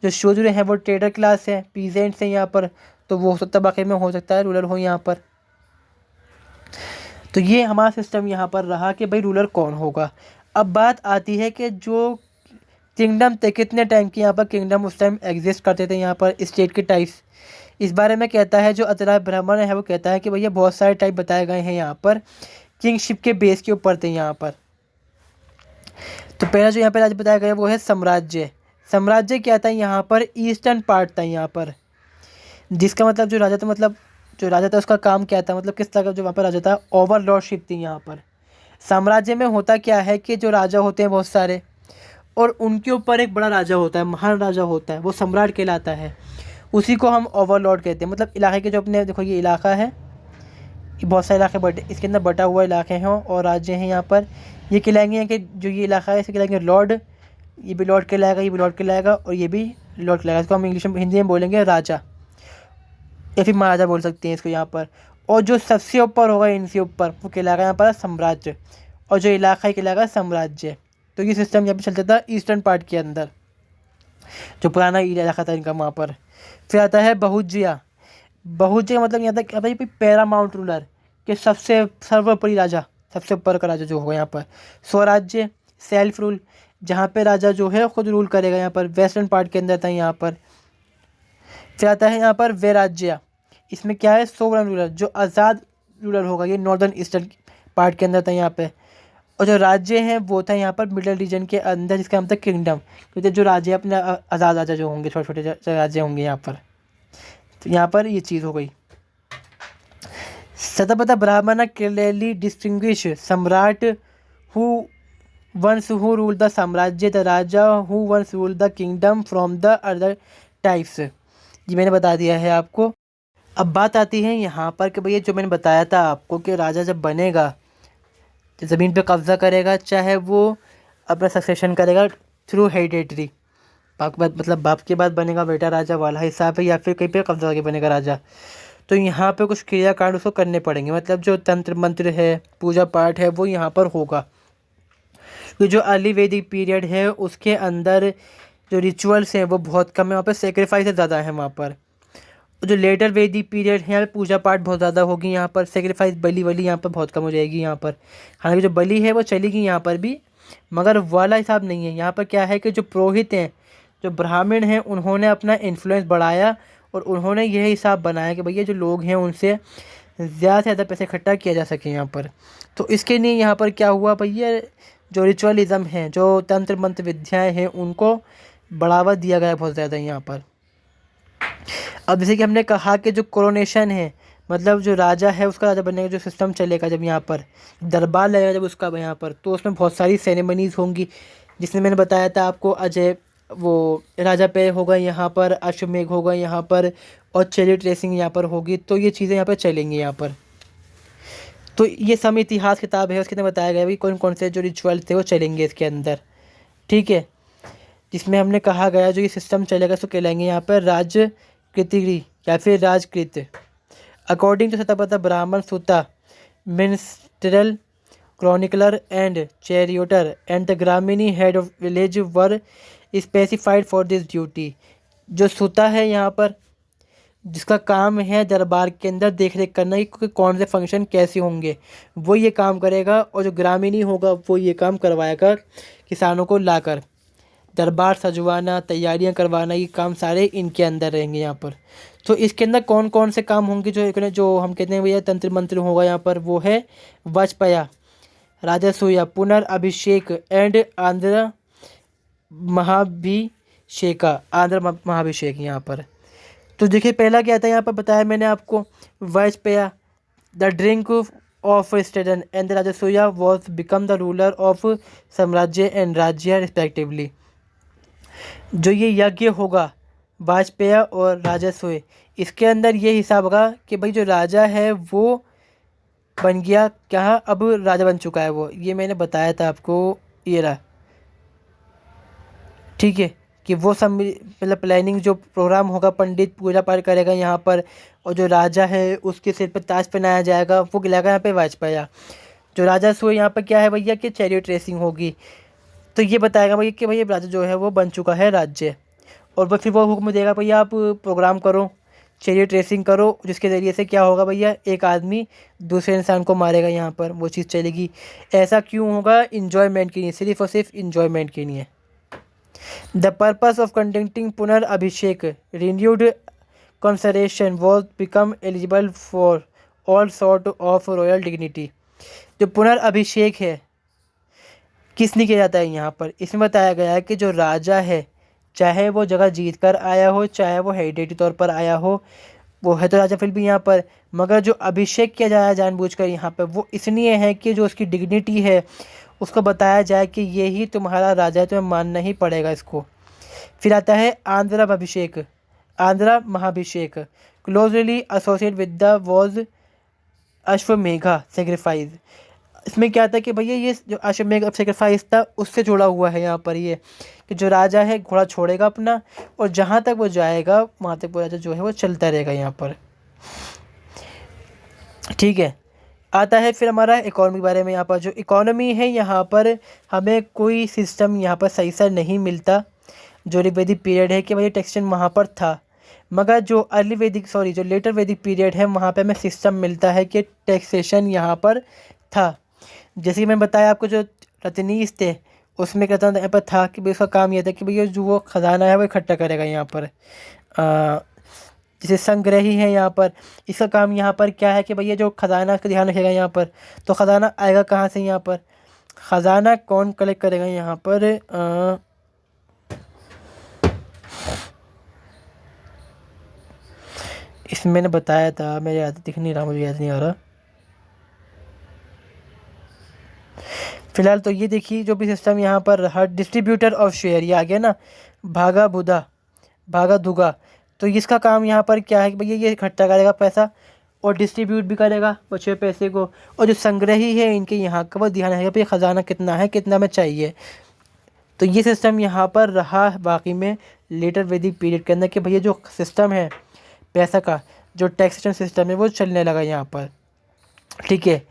जो शूद्र हैं वो ट्रेडर क्लास है, पीजेंट्स हैं यहाँ पर, तो वो हो सकता है बाकी में हो सकता है रूलर हो यहाँ पर। तो ये हमारा सिस्टम यहाँ पर रहा कि भाई रूलर कौन होगा। अब बात आती है कि जो किंगडम थे, कितने टाइम के यहाँ पर किंगडम उस टाइम एग्जिस्ट करते थे यहाँ पर, स्टेट के टाइप्स। इस बारे में कहता है जो अतरा ब्राह्मण है वो कहता है कि भैया बहुत सारे टाइप बताए गए हैं यहाँ पर, किंगशिप के बेस के ऊपर थे यहाँ पर। तो पहला जो यहाँ पर राज्य बताया गया वो है साम्राज्य। साम्राज्य क्या था यहाँ पर, ईस्टर्न पार्ट था यहाँ पर, जिसका मतलब जो राजा था, मतलब जो राजा था उसका काम क्या था, मतलब किस तरह का जो वहाँ पर राजा था, ओवरलॉर्डशिप थी यहाँ पर। साम्राज्य में होता क्या है कि जो राजा होते हैं बहुत सारे, और उनके ऊपर एक बड़ा राजा होता है, महान राजा होता है, वो सम्राट कहलाता है। उसी को हम ओवरलॉर्ड कहते हैं। मतलब इलाके के जो अपने देखो ये इलाका है, ये बहुत सारे इलाके बटे, इसके अंदर बटा हुआ इलाके हैं और राज्य हैं यहाँ पर। ये कहलाएंगे कि जो ये इलाका है इसे कहलाएंगे लॉर्ड, ये भी लॉर्ड कहलाएगा, ये भी लॉर्ड कहलाएगा, और ये भी लॉर्ड कहलाएगा। इसको हम इंग्लिश में हिंदी में बोलेंगे राजा, या फिर महाराजा बोल सकते हैं इसको यहाँ पर। और जो सबसे ऊपर होगा इनसे ऊपर वो कहलाएगा यहाँ पर साम्राज्य, और जो इलाका है कहलाएगा साम्राज्य। तो ये सिस्टम यहाँ पर चलता था ईस्टर्न पार्ट के अंदर, जो पुराना इलाका था इनका वहाँ पर। फिर आता है बहुज्य। बहुज्य मतलब यहाँ तक आता है पैरामाउंट रूलर के सबसे सर्वोपरि राजा, सबसे ऊपर का राजा जो होगा यहाँ पर। स्वराज्य, सेल्फ रूल, जहाँ पे राजा जो है खुद रूल करेगा यहाँ पर, वेस्टर्न पार्ट के अंदर था यहाँ पर। फिर आता है यहाँ पर वैराज्य। इसमें क्या है, सोवरन रूलर, जो आज़ाद रूलर होगा, ये नॉर्दर्न ईस्टर्न पार्ट के अंदर था यहाँ पे। और जो राज्य हैं वो था यहाँ पर मिडल रीजन के अंदर, जिसका नाम था किंगडम, क्योंकि जो राज्य अपने आज़ाद राजा जो होंगे, छोटे छोटे राज्य होंगे यहाँ पर। तो यहाँ पर ये चीज़ हो गई। Shatapatha Brahmana clearly distinguish samrat who once who rule the samrajya, the raja who once rule the kingdom from the other types. ये मैंने बता दिया है आपको। अब बात आती है यहाँ पर कि भैया जो मैंने बताया था आपको कि राजा जब बनेगा, ज़मीन पे कब्जा करेगा, चाहे वो अपना सक्सेशन करेगा थ्रू हेरिडिटरी, बाप बाद मतलब बाप के बाद बनेगा बेटा राजा वाला हिसाब है, या फिर कहीं पे कब्जा करके बनेगा राजा। तो यहाँ पे कुछ क्रियाकांड उसको करने पड़ेंगे, मतलब जो तंत्र मंत्र है, पूजा पाठ है, वो यहाँ पर होगा। तो जो अर्ली वैदिक पीरियड है उसके अंदर जो रिचुअल्स हैं वो बहुत कम है, वहाँ पर सेक्रीफाइस ज़्यादा है वहाँ पर। जो लेटर वैदिक पीरियड है यहाँ पे पूजा पाठ बहुत ज़्यादा होगी, यहाँ पर सेक्रीफाइस बलि वली यहाँ पर बहुत कम हो जाएगी यहाँ पर। हालांकि जो बलि है वो चलेगी यहाँ पर भी, मगर वाला हिसाब नहीं है। यहाँ पर क्या है कि जो पुरोहित हैं, जो ब्राह्मण हैं, उन्होंने अपना इन्फ्लुएंस बढ़ाया और उन्होंने यह हिसाब बनाया कि भैया जो लोग हैं उनसे ज़्यादा से ज़्यादा पैसे इकट्ठा किया जा सके यहाँ पर। तो इसके लिए यहाँ पर क्या हुआ भैया, जो रिचुअलिज़म है, जो तंत्र मंत्र विद्याएँ हैं, उनको बढ़ावा दिया गया बहुत ज़्यादा यहाँ पर। अब जैसे कि हमने कहा कि जो कोरोनेशन है, मतलब जो राजा है उसका राजा बनने का जो सिस्टम चलेगा, जब यहाँ पर दरबार लगेगा जब उसका यहाँ पर, तो उसमें बहुत सारी सेरेमनीज़ होंगी, जिसमें मैंने बताया था आपको अजय वो राजा पे होगा यहाँ पर, अश्वमेघ होगा यहाँ पर, और चैरियट रेसिंग यहाँ पर होगी। तो ये चीज़ें यहाँ पर चलेंगी यहाँ पर। तो ये सब इतिहास किताब है, उसके अंदर बताया गया भी कौन कौन से जो रिचुअल थे वो चलेंगे इसके अंदर, ठीक है। जिसमें हमने कहा गया जो ये सिस्टम चलेगा उसको कहलाएंगे यहाँ पर राजकृतिगिरी या फिर राजकृत। According to Shatapatha Brahmana suta, minstrel, chronicler and charioteer and the gramani head of village were specified for this duty. जो सूता है यहाँ पर, जिसका काम है दरबार के अंदर देख रेख करना कि कौन से फंक्शन कैसे होंगे, वो ये काम करेगा। और जो ग्रामीणी होगा वो ये काम करवाएगा किसानों को लाकर, दरबार सजवाना, तैयारियां करवाना, ये काम सारे इनके अंदर रहेंगे यहाँ पर। तो इसके अंदर कौन कौन से काम होंगे जो हम कहते हैं भैया तंत्र मंत्र होगा यहाँ पर, वो है वाजपेया, राजसूया, पुनर्अभिषेक एंड आंध्र महाभिषेका, आंध्र महाभिषेक यहाँ पर। तो देखिए पहला क्या था यहाँ पर बताया मैंने आपको, Vajapeya, the drink of strength and the Rajasuya was become the ruler of samrajya and rajya respectively. जो ये यज्ञ होगा वाजपेय और राजस्व, इसके अंदर ये हिसाब होगा कि भाई जो राजा है वो बन गया क्या, अब राजा बन चुका है वो, ये मैंने बताया था आपको, ये रहा, ठीक है। कि वो सब मतलब प्लानिंग जो प्रोग्राम होगा, पंडित पूजा पाठ करेगा यहाँ पर, और जो राजा है उसके सिर पर ताज पहनाया जाएगा, वो खिलाएगा यहाँ पे वाजपेयी। जो राजा सो यहाँ पर क्या है भैया कि चैरियट रेसिंग होगी। तो ये बताएगा भैया कि भैया राजा जो है वो बन चुका है राज्य, और वो फिर वो हुक्म देगा भैया आप प्रोग्राम करो, चैरियट रेसिंग करो, जिसके ज़रिए से क्या होगा भैया, एक आदमी दूसरे इंसान को मारेगा, यहाँ पर वो चीज़ चलेगी। ऐसा क्यों होगा? इन्जॉयमेंट के लिए, सिर्फ और सिर्फ इन्जॉयमेंट के लिए। The purpose of conducting punarabhishek renewed consecration was become eligible for all sort of royal dignity. जो पुनर्अभिषेक है किसने किया जाता है यहाँ पर? इसमें बताया गया है कि जो राजा है, चाहे वो जगह जीत कर आया हो, चाहे वो हेरिडेटरी तौर पर आया हो, वो है तो राजा फिर भी यहाँ पर, मगर जो अभिषेक किया जाए जानबूझकर यहाँ पर, वो इसलिए है कि जो उसकी डिग्निटी है उसको बताया जाए कि ये ही तुम्हारा राजा है, तुम्हें मानना ही पड़ेगा इसको। फिर आता है Andhra abhishek, Andhra mahabhishek, closely associate with the was Ashvamedha sacrifice. इसमें क्या था कि भैया ये जो अश्वमेघ सेक्रीफाइस था उससे जुड़ा हुआ है यहाँ पर, ये कि जो राजा है घोड़ा छोड़ेगा अपना, और जहाँ तक वो जाएगा वहाँ तक वो राजा जो है वो चलता रहेगा यहाँ पर। ठीक है, आता है फिर हमारा इकोनॉमी के बारे में। यहाँ पर जो इकोनॉमी है यहाँ पर हमें कोई सिस्टम यहाँ पर सही से नहीं मिलता। जो ऋग्वेदिक पीरियड है कि भाई टैक्सेशन वहाँ पर था, मगर जो अर्ली वैदिक जो लेटर वैदिक पीरियड है वहाँ पे हमें सिस्टम मिलता है कि टैक्सेशन यहाँ पर था। जैसे कि मैं बताया आपको, जो रत्नीस थे उसमें क्या था यहाँ पर था कि भाई उसका काम यह था कि भैया जो वो खजाना है वो इकट्ठा करेगा यहाँ पर। जैसे संग्रही है यहाँ पर, इसका काम यहाँ पर क्या है कि भैया जो खजाना का ध्यान रखेगा यहाँ पर। तो खजाना आएगा कहाँ से? यहाँ पर खजाना कौन कलेक्ट करेगा यहाँ पर? इसमें मैंने बताया था, मेरे याद दिख नहीं रहा, मुझे याद नहीं आ रहा फिलहाल। तो ये देखिए जो भी सिस्टम यहाँ पर रहा, डिस्ट्रीब्यूटर ऑफ शेयर, ये आ गया ना, भागा बुधा भागा दुगा। तो इसका काम यहाँ पर क्या है कि भैया ये इकट्ठा करेगा पैसा और डिस्ट्रीब्यूट भी करेगा बचे हुए पैसे को। और जो संग्रही है इनके यहाँ का वो ध्यान रखेगा भाई ख़जाना कितना है, कितना में चाहिए। तो ये सिस्टम यहाँ पर रहा बाकी में लेटर वैदिक पीरियड के अंदर कि भैया जो सिस्टम है पैसा का, जो टैक्सेशन सिस्टम है वो चलने लगा यहाँ पर। ठीक है,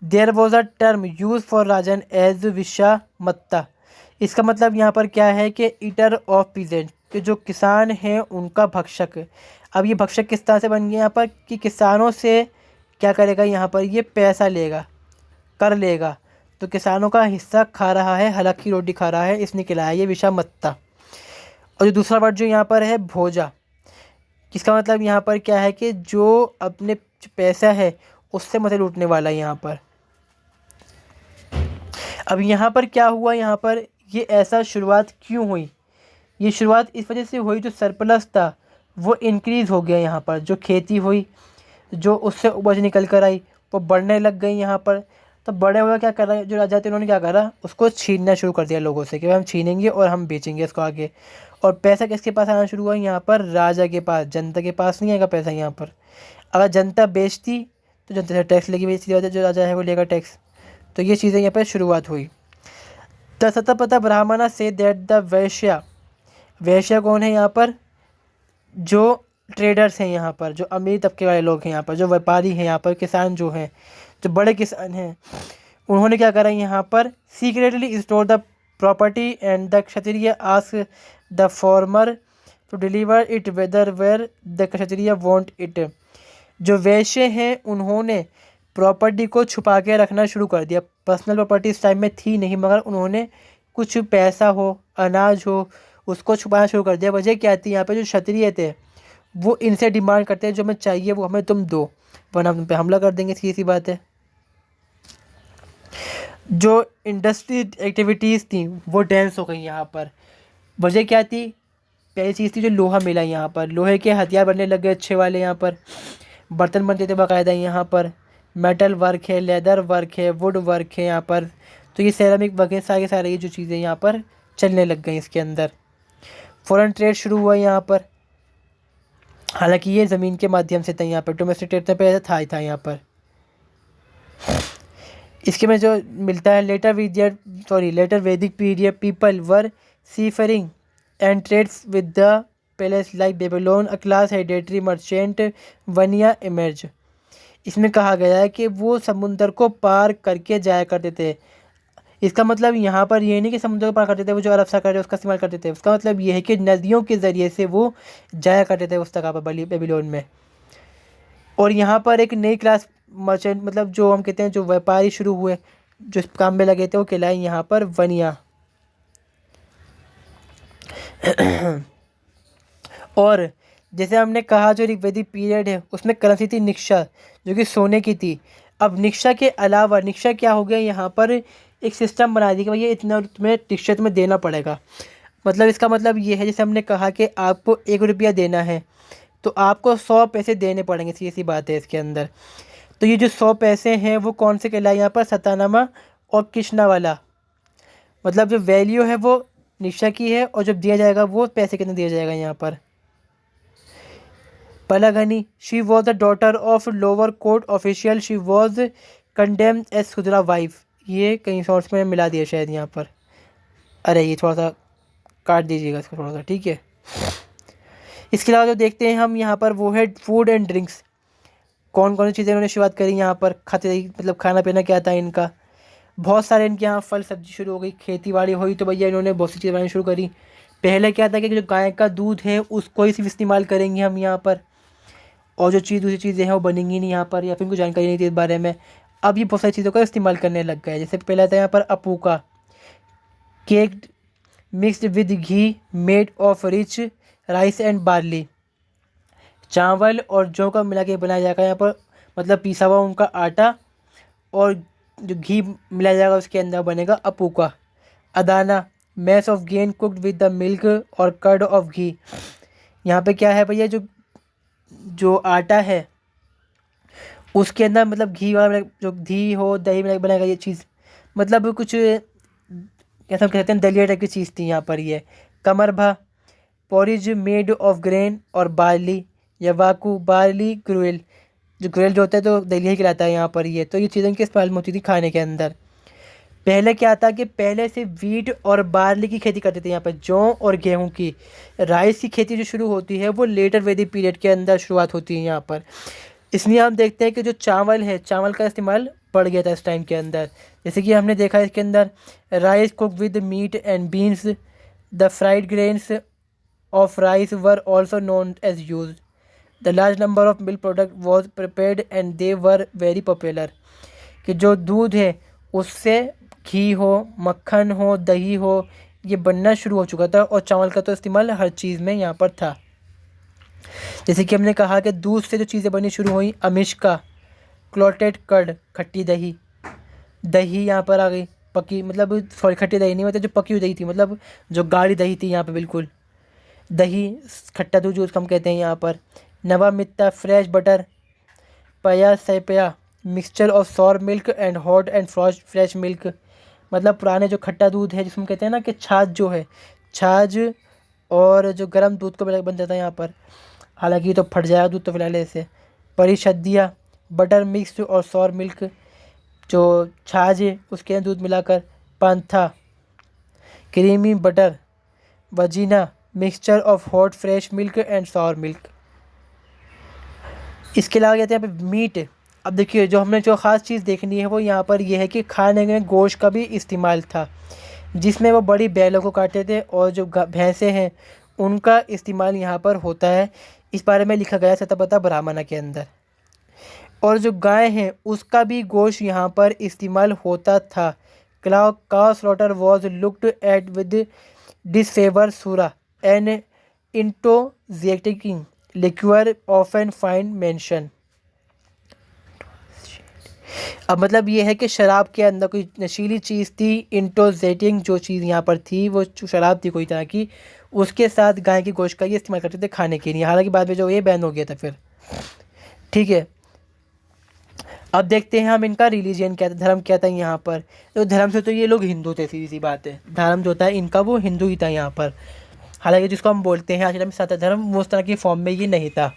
there was a term use for rajan as vishamatta. इसका मतलब यहाँ पर क्या है कि ईटर ऑफ पीजेंट, कि जो किसान हैं उनका भक्षक। अब ये भक्षक किस तरह से बन गया यहाँ पर कि किसानों से क्या करेगा यहाँ पर, ये पैसा लेगा, कर लेगा। तो किसानों का हिस्सा खा रहा है, हलक की रोटी खा रहा है, इसने खिलाया, ये विषामत्ता। और जो दूसरा वर्ड जो यहाँ पर है भोजा, इसका मतलब यहाँ पर क्या है कि जो अपने पैसा है उससे मतलब लूटने वाला है यहाँ पर। अब यहाँ पर क्या हुआ, यहाँ पर ये ऐसा शुरुआत क्यों हुई? ये शुरुआत इस वजह से हुई जो सरप्लस था वो इंक्रीज़ हो गया यहाँ पर। जो खेती हुई, जो उससे उपज निकल कर आई वो बढ़ने लग गई यहाँ पर। तो बड़े हुए क्या कर रहा है जो राजा थे, उन्होंने क्या करा, उसको छीनना शुरू कर दिया लोगों से कि भाई हम छीनेंगे और हम बेचेंगे इसको आगे। और पैसा किसके पास आना शुरू हुआ यहाँ पर? राजा के पास। जनता के पास नहीं आएगा पैसा यहाँ पर। अगर जनता बेचती तो जनता से टैक्स लेगी, बेचती वजह जो राजा है वो लेगा टैक्स। तो ये चीज़ें यहाँ पर शुरुआत हुई। तथापि ब्राह्मणा से दैट द वैश्य, वैश्य कौन है यहाँ पर? जो ट्रेडर्स हैं यहाँ पर, जो अमीर तबके वाले लोग हैं यहाँ पर, जो व्यापारी हैं यहाँ पर, किसान जो हैं, जो बड़े किसान हैं, उन्होंने क्या करा यहाँ पर? Secretly store the property and the Kshatriya ask the farmer to deliver it whether where the Kshatriya want it. जो वैश्य हैं उन्होंने प्रॉपर्टी को छुपा के रखना शुरू कर दिया। पर्सनल प्रॉपर्टी इस टाइम में थी नहीं, मगर उन्होंने कुछ पैसा हो, अनाज हो, उसको छुपाना शुरू कर दिया। वजह क्या थी? यहाँ पे जो क्षत्रिय थे वो इनसे डिमांड करते हैं जो हमें चाहिए वो हमें तुम दो, वरना हम तुम पे हमला कर देंगे। सीधी सी बात है। जो इंडस्ट्री एक्टिविटीज़ थी वो डेंस हो गई यहाँ पर। वजह क्या थी? पहली चीज़ थी जो लोहा मिला यहाँ पर, लोहे के हथियार बनने लग गए अच्छे वाले यहाँ पर, बर्तन बनते थे बाकायदा यहाँ पर, मेटल वर्क है, लेदर वर्क है, वुड वर्क है यहाँ पर। तो ये सेरामिक वर्क है, सारे ये जो चीज़ें यहाँ पर चलने लग गई इसके अंदर। फॉरेन ट्रेड शुरू हुआ यहाँ पर, हालांकि ये ज़मीन के माध्यम से था यहाँ पर, डोमेस्टिक ट्रेड तो पहले था ही था यहाँ पर। इसके में जो मिलता है later Vedic period people were seafaring and trade with the palace like Babylon, a class hereditary merchant Vanya emerged। इसमें कहा गया है कि वो समुंदर को पार करके जाया करते थे। इसका मतलब यहाँ पर ये नहीं कि समुद्र को पार करते थे वो जो अरब सागर है उसका इस्तेमाल करते थे, उसका मतलब ये है कि नदियों के ज़रिए से वो जाया करते थे उस जगह पर बेबीलोन में। और यहाँ पर एक नई क्लास मर्चेंट मतलब जो हम कहते हैं जो व्यापारी शुरू हुए जो इस काम में लगे थे वो कहलाए यहाँ पर वनिया। और जैसे हमने कहा जो ऋग्वेदिक पीरियड है उसमें करेंसी थी निक्षा जो कि सोने की थी। अब निक्षा के अलावा निक्षा क्या हो गया यहाँ पर एक सिस्टम बना दी कि भैया इतना तुम्हें निक्षा तुम्हें देना पड़ेगा। मतलब इसका मतलब ये है जैसे हमने कहा कि आपको 1 रुपया देना है तो आपको 100 पैसे देने पड़ेंगे, सी ऐसी बात है इसके अंदर। तो ये जो 100 पैसे हैं वो कौन से कहलाए यहाँ पर सतानामा और कृष्णा वाला। मतलब जो वैल्यू है वो निक्षा की है और जब दिया जाएगा वो पैसे कितने दिया जाएगा यहाँ पर। Palagali, she was the daughter of lower court official, she was condemned as Shudra wife. ये कहीं सोर्स में मिला दिया शायद यहाँ पर, अरे ये थोड़ा सा काट दीजिएगा इसको थोड़ा सा, ठीक है। इसके अलावा जो देखते हैं हम यहाँ पर वो है फूड एंड ड्रिंक्स। कौन कौन सी चीज़ें इन्होंने शुरुआत करी यहाँ पर, खाते मतलब खाना पीना क्या था इनका। बहुत सारे इनके यहाँ फल सब्जी शुरू हो गई, खेती बाड़ी हुई तो भैया इन्होंने बहुत सी चीज़ें बनानी शुरू करी। पहले क्या था कि जो गाय का दूध है उसको ही सिर्फ इस्तेमाल करेंगे हम यहाँ पर, और जो दूसरी चीज़ें हैं वो बनेंगी नहीं यहाँ पर, या फिर इनको जानकारी नहीं थी इस बारे में। अब ये बहुत सारी चीज़ों का इस्तेमाल करने लग गए। जैसे पहला था यहाँ पर apupa, cake mixed with ghee made of rich rice and barley. चावल और जौ का मिला के बनाया जाएगा यहाँ पर, मतलब पीसा हुआ उनका आटा और जो घी मिलाया जाएगा उसके अंदर बनेगा apupa. Odana, mass of grain cooked with the milk or curd of ghee. यहाँ पे क्या है भैया जो आटा है उसके अंदर मतलब घी वाला जो घी हो दही मिला बनाएगा ये चीज़, मतलब कुछ कैसा कहते हैं दलिया टाइप की चीज़ थी यहाँ पर ये। कमरभा, पॉरिज मेड ऑफ ग्रेन और बार्ली, या वाकू बार्ली ग्रुएल, जो ग्रुएल जो होता है तो दलिया ही खिलाता है यहाँ पर ये। तो ये चीज़ें की इस्तेमाल होती थी खाने के अंदर। पहले क्या था कि पहले से वीट और बार्ली की खेती करते थे यहाँ पर, जौ और गेहूं की। राइस की खेती जो शुरू होती है वो लेटर वैदिक पीरियड के अंदर शुरुआत होती है यहाँ पर। इसलिए हम देखते हैं कि जो चावल है चावल का इस्तेमाल बढ़ गया था इस टाइम के अंदर। जैसे कि हमने देखा इसके अंदर rice cook with meat and beans, the fried grains of rice were also known as use, the large number of milk product was prepared and they were very popular. कि जो दूध है उससे घी हो, मक्खन हो, दही हो, ये बनना शुरू हो चुका था और चावल का तो इस्तेमाल हर चीज़ में यहाँ पर था। जैसे कि हमने कहा कि दूध से जो चीज़ें बननी शुरू हुई, अमिष्का, क्लोटेड कर्ड, खट्टी दही, दही यहाँ पर आ गई पकी, मतलब सॉरी खट्टी दही नहीं, मतलब जो पकी हुई दही थी, मतलब जो गाढ़ी दही थी यहाँ पे बिल्कुल दही, खट्टा दूध जो उसको हम कहते हैं यहाँ पर। नवा मित्ता, fresh butter, paya sapaya, mixture of sour milk and hot and fresh milk, मतलब पुराने जो खट्टा दूध है जिसमें कहते हैं ना कि छाछ जो है, छाछ और जो गर्म दूध को बन जाता है यहाँ पर, हालांकि तो फट जाएगा दूध तो फिलहाल ऐसे। Parishadya, butter mix or sour milk, जो छाछ है उसके अंदर दूध मिलाकर। Pantha, creamy butter. Vajina, mixture of hot fresh milk and sour milk. इसके अलावा कहते हैं यहाँ पे मीट। अब देखिए जो हमने जो ख़ास चीज़ देखनी है वो यहाँ पर यह है कि खाने में गोश्त का भी इस्तेमाल था, जिसमें वो बड़ी बैलों को काटते थे और जो भैंसें हैं उनका इस्तेमाल यहाँ पर होता है। इस बारे में लिखा गया सतपथा ब्राह्मणा के अंदर। और जो गाय हैं उसका भी गोश्त यहाँ पर इस्तेमाल होता था। Cow slaughter was looked at with disfavour sura and intoxicating liquor often find mention. अब मतलब ये है कि शराब के अंदर कोई नशीली चीज़ थी, इंटोक्सिकेटिंग जो चीज़ यहाँ पर थी वो शराब थी कोई तरह की, उसके साथ गाय के गोश्त का ये इस्तेमाल करते थे खाने के लिए। हालांकि बाद में जो ये बैन हो गया था फिर, ठीक है। अब देखते हैं हम इनका रिलीजन क्या था, धर्म क्या था यहाँ पर। तो धर्म से तो ये लोग हिंदू थे, सीधी सी बात है, धर्म जो था इनका वो हिंदू ही था यहाँ पर। हालांकि जिसको हम बोलते हैं आज के टाइम में सनातन धर्म, वो उस तरह की फॉर्म में ये नहीं था।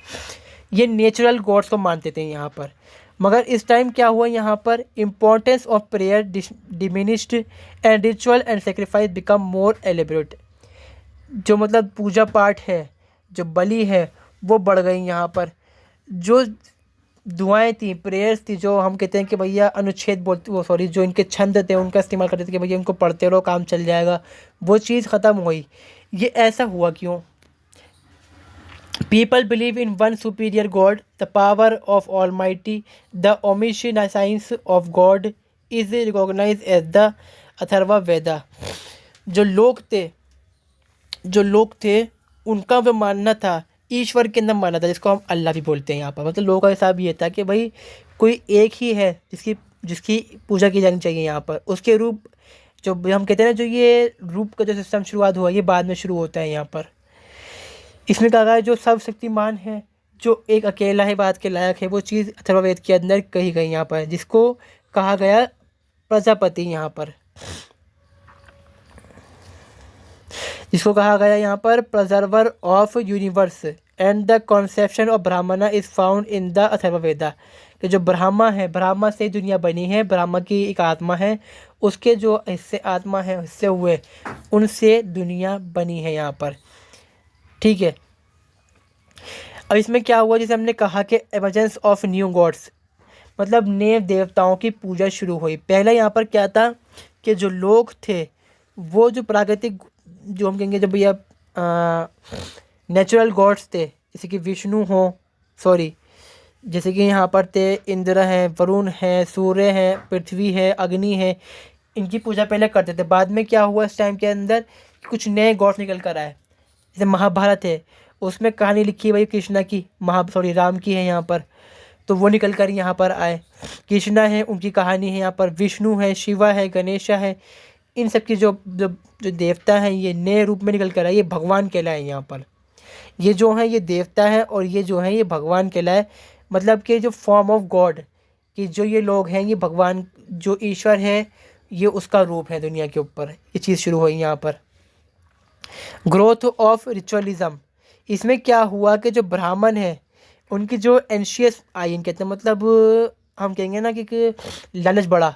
ये नेचुरल गॉड्स को मानते थे यहाँ पर। मगर इस टाइम क्या हुआ यहाँ पर, importance of prayer diminished and ritual and sacrifice become more एलिब्रेट। जो मतलब पूजा पाठ है, जो बलि है, वो बढ़ गई यहाँ पर। जो दुआएं थी, प्रेयर्स थी, जो हम कहते हैं कि भैया अनुच्छेद बोलते, वो सॉरी, जो इनके छंद थे उनका इस्तेमाल करते थे कि भैया इनको पढ़ते रहो काम चल जाएगा, वो चीज़ ख़त्म हुई। ये ऐसा हुआ क्यों? People believe in one superior God, the power of Almighty, the omniscience of God is recognized as the Atharva वेदा। जो लोग थे उनका वो मानना था, ईश्वर के अंदर मानना था, जिसको हम अल्लाह भी बोलते हैं यहाँ पर। मतलब लोगों का हिसाब ये था कि भाई कोई एक ही है जिसकी जिसकी पूजा की जानी चाहिए यहाँ पर। उसके रूप, जो हम कहते हैं ना, जो ये रूप का जो सिस्टम शुरुआत हुआ, ये बाद में शुरू होता है यहाँ पर। इसमें कहा गया है जो सर्वशक्तिमान है, जो एक अकेला है, बात के लायक है, वो चीज़ अथर्ववेद के अंदर कही गई यहाँ पर, जिसको कहा गया प्रजापति यहाँ पर, जिसको कहा गया यहाँ पर preserver of universe and the conception of Brahmana is found in the Atharvaveda. कि जो ब्रह्मा है, ब्रह्मा से दुनिया बनी है, ब्रह्मा की एक आत्मा है, उसके जो हिस्से आत्मा है, हिस्से हुए, उनसे दुनिया बनी है यहाँ पर। ठीक है। अब इसमें क्या हुआ, जैसे हमने कहा कि एमर्जेंस ऑफ न्यू गॉड्स, मतलब नए देवताओं की पूजा शुरू हुई। पहले यहाँ पर क्या था कि जो लोग थे वो जो प्राकृतिक, जो हम कहेंगे जब भैया नेचुरल गॉड्स थे, जैसे कि विष्णु हो, सॉरी, जैसे कि यहाँ पर थे इंद्र हैं, वरुण हैं, सूर्य हैं, पृथ्वी है, अग्नि है, इनकी पूजा पहले करते थे। बाद में क्या हुआ इस टाइम के अंदर, कुछ नए गॉड्स निकल कर आए। जैसे महाभारत है, उसमें कहानी लिखी है भाई कृष्णा की, राम की है यहाँ पर, तो वो निकल कर यहाँ पर आए। कृष्णा है, उनकी कहानी है यहाँ पर। विष्णु है, शिवा है, गणेशा है, इन सब की जो जो जो देवता हैं, ये नए रूप में निकल कर आए, ये भगवान कहलाए यहाँ पर। ये जो हैं ये देवता है और ये जो हैं ये भगवान कहलाए। मतलब कि जो फॉर्म ऑफ गॉड, कि जो ये लोग हैं ये भगवान, जो ईश्वर है, ये उसका रूप है दुनिया के ऊपर। ये चीज़ शुरू हुई यहाँ पर। ग्रोथ ऑफ रिचुअलिज्म, इसमें क्या हुआ कि जो ब्राह्मण है उनकी जो एंशियस आई, कहते हैं मतलब हम कहेंगे ना कि लालच बढ़ा,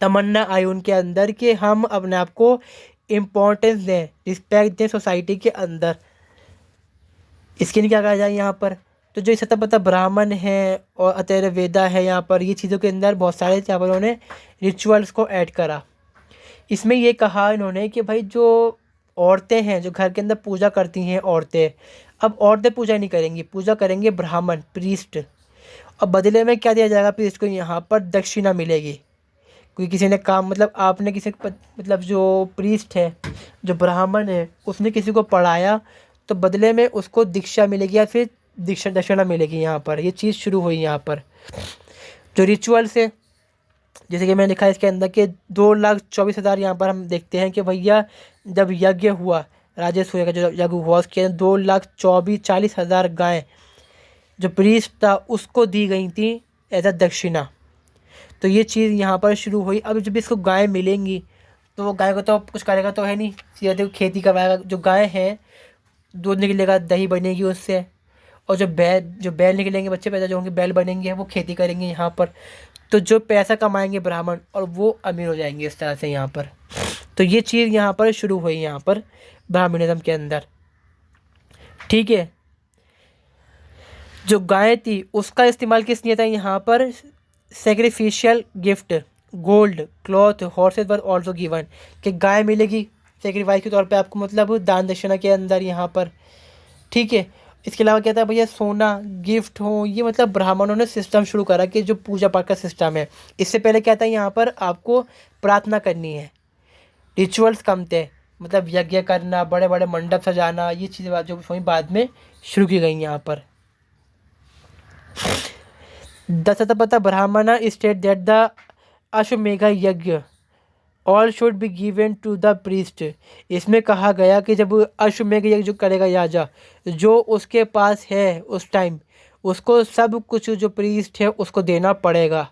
तमन्ना आई उनके अंदर कि हम अपने आप को इम्पोर्टेंस दें, रिस्पेक्ट दें सोसाइटी के अंदर। इसके लिए क्या कहा जाए यहाँ पर, तो जो सतह पता ब्राह्मण है और अथर्ववेदा है यहाँ पर, ये चीज़ों के अंदर बहुत सारे यहाँ पर उन्होंने रिचुअल्स को ऐड करा। इसमें ये कहा इन्होंने कि भाई जो औरतें हैं, जो घर के अंदर पूजा करती हैं औरतें, अब औरतें पूजा नहीं करेंगी, पूजा करेंगे ब्राह्मण, प्रीस्ट। और बदले में क्या दिया जाएगा प्रीस्ट को, यहाँ पर दक्षिणा मिलेगी। कोई किसी ने काम, मतलब आपने किसी मतलब जो प्रीस्ट है, जो ब्राह्मण है, उसने किसी को पढ़ाया तो बदले में उसको दीक्षा मिलेगी या फिर दक्षिणा मिलेगी यहाँ पर। ये चीज़ शुरू हुई यहाँ पर। जो रिचुअल्स है, जैसे कि मैंने लिखा है इसके अंदर के 2,24,000 यहाँ पर हम देखते हैं कि भैया जब यज्ञ हुआ, राजसूय का जो यज्ञ हुआ, उसके अंदर 2,40,000 गायें जो प्रीस्ट था उसको दी गई थी एज अ दक्षिणा। तो ये चीज़ यहाँ पर शुरू हुई। अब जब इसको गाय मिलेंगी तो वो गाय को तो कुछ करेगा तो है नहीं, सीधे खेती करवाएगा। जो गाय है दूध निकलेगा, दही बनेगी उससे, और जो बैल निकलेंगे, बच्चे पैदा जो होंगे बैल बनेंगे, वो खेती करेंगे यहाँ पर। तो जो पैसा कमाएंगे ब्राह्मण और वो अमीर हो जाएंगे इस तरह से यहाँ पर। तो ये चीज़ यहाँ पर शुरू हुई यहाँ पर ब्राह्मणिज्म के अंदर। ठीक है। जो गाय थी उसका इस्तेमाल किस लिए था यहाँ पर, sacrificial gift, gold, cloth, horse's were also given, कि गाय मिलेगी सेक्रीफाइस के तौर पे आपको, मतलब दान दक्षिणा के अंदर यहाँ पर। ठीक है। इसके अलावा क्या था भैया, सोना, गिफ्ट हो, ये मतलब ब्राह्मणों ने सिस्टम शुरू करा कि जो पूजा पाठ का सिस्टम है। इससे पहले क्या था, यहाँ पर आपको प्रार्थना करनी है, रिचुअल्स कम थे, मतलब यज्ञ करना, बड़े बड़े मंडप सजाना, ये चीज़ें जो बाद में शुरू की गई यहाँ पर। The Shatapatha Brahmana state that the Ashvamedha yajna all should be given to the priest. इसमें कहा गया कि जब अश्वमेघ यज्ञ जो करेगा राजा, जो उसके पास है उस टाइम, उसको सब कुछ जो प्रीस्ट है उसको देना पड़ेगा।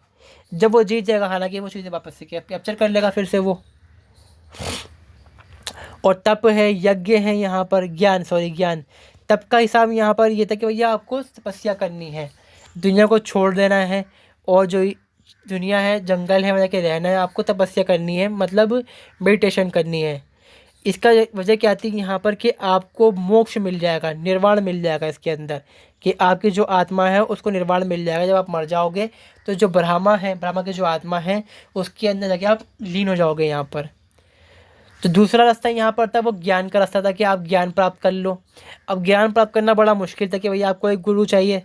जब वो जीत जाएगा, हालांकि वो चीज़ें वापस से कैप्चर कर लेगा फिर से वो। और तप है, यज्ञ है यहाँ पर, ज्ञान। तप का हिसाब यहाँ पर ये था कि भैया आपको तपस्या करनी है, दुनिया को छोड़ देना है, और जो दुनिया है जंगल है, वहाँ के रहना है, आपको तपस्या करनी है, मतलब मेडिटेशन करनी है। इसका वजह क्या थी यहाँ पर कि आपको मोक्ष मिल जाएगा, निर्वाण मिल जाएगा इसके अंदर, कि आपकी जो आत्मा है उसको निर्वाण मिल जाएगा। जब आप मर जाओगे तो जो ब्रह्मा है, ब्रह्मा की जो आत्मा है उसके अंदर जाके आप लीन हो जाओगे यहाँ पर। तो दूसरा रास्ता यहाँ पर था वो ज्ञान का रास्ता था कि आप ज्ञान प्राप्त कर लो। अब ज्ञान प्राप्त करना बड़ा मुश्किल था कि भैया आपको एक गुरु चाहिए,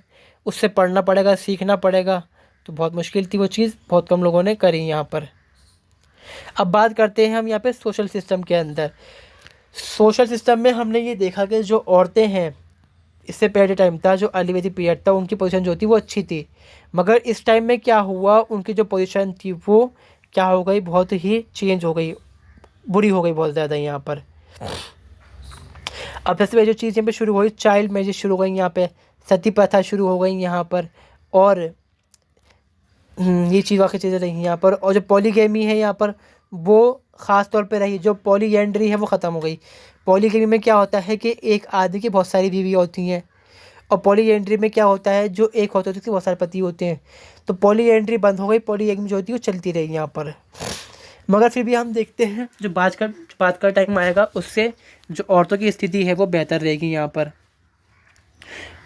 उससे पढ़ना पड़ेगा, सीखना पड़ेगा। तो बहुत मुश्किल थी वो चीज़, बहुत कम लोगों ने करी यहाँ पर। अब बात करते हैं हम यहाँ पे सोशल सिस्टम के अंदर। सोशल सिस्टम में हमने ये देखा कि जो औरतें हैं, इससे पहले टाइम था जो अर्ली वैदिक पीरियड था, उनकी पोजीशन जो थी वो अच्छी थी। मगर इस टाइम में क्या हुआ, उनकी जो पोजीशन थी वो क्या हो गई, बहुत ही चेंज हो गई, बुरी हो गई बहुत ज़्यादा यहाँ पर। अब सबसे पहले जो चीज़ यहाँ पे शुरू हुई, चाइल्ड मैरिज शुरू हो गई यहाँ पे, सती प्रथा शुरू हो गई यहाँ पर, और ये चीज़ वाकई चीज़ें रही यहाँ पर। और जो पॉलीगैमी है यहाँ पर वो ख़ास तौर पे रही, जो पॉलीएंड्री है वो ख़त्म हो गई। पॉलीगैमी में क्या होता है कि एक आदमी की बहुत सारी बीवी होती हैं, और पॉलीएंड्री में क्या होता है, जो एक होता है उसके बहुत सारे पति होते हैं। तो पॉलीएंड्री बंद हो गई, पॉलीगैमी जो होती है वो चलती रही यहाँ पर। मगर फिर भी हम देखते हैं जो बात का टाइम आएगा उससे जो औरतों की स्थिति है वो बेहतर रहेगी यहाँ पर।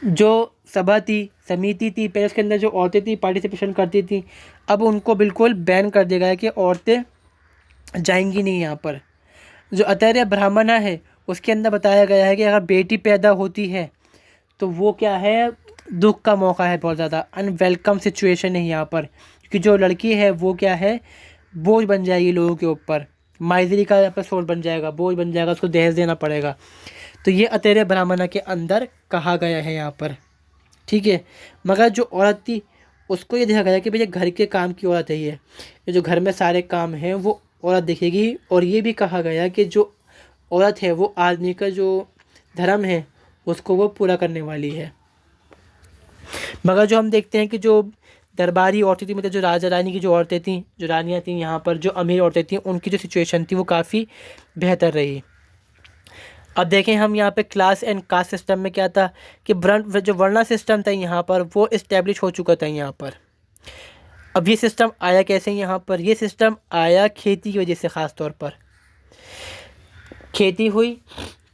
जो सभा थी, समिति थी, पहले उसके अंदर जो औरतें थी पार्टिसिपेशन करती थी, अब उनको बिल्कुल बैन कर दिया गया है कि औरतें जाएंगी नहीं यहाँ पर। जो अतर्य ब्राह्मण है उसके अंदर बताया गया है कि अगर बेटी पैदा होती है तो वो क्या है, दुख का मौका है, बहुत ज़्यादा अनवेलकम सिचुएशन है यहाँ पर। क्योंकि जो लड़की है वो क्या है, बोझ बन जाएगी लोगों के ऊपर, माइजरी का यहाँ पर सोल बन जाएगा, बोझ बन जाएगा, उसको दहेज देना पड़ेगा। तो ये अतर्य ब्राह्मण के अंदर कहा गया है यहाँ पर, ठीक है। मगर जो औरत थी उसको ये देखा गया कि भैया घर के काम की औरत है, ये जो घर में सारे काम हैं वो औरत देखेगी। और ये भी कहा गया कि जो औरत है वो आदमी का जो धर्म है उसको वो पूरा करने वाली है। मगर जो हम देखते हैं कि जो दरबारी औरतें थी, मतलब जो राजा रानी की जो औरतें थीं, जो रानियाँ थीं यहाँ पर, जो अमीर औरतें थीं, उनकी जो सिचुएशन थी वो काफ़ी बेहतर रही। अब देखें हम यहाँ पे क्लास एंड कास्ट सिस्टम में क्या था कि जो वर्णा सिस्टम था यहाँ पर वो इस्टेब्लिश हो चुका था यहाँ पर। अब ये सिस्टम आया कैसे यहाँ पर, ये सिस्टम आया खेती की वजह से। ख़ास तौर पर खेती हुई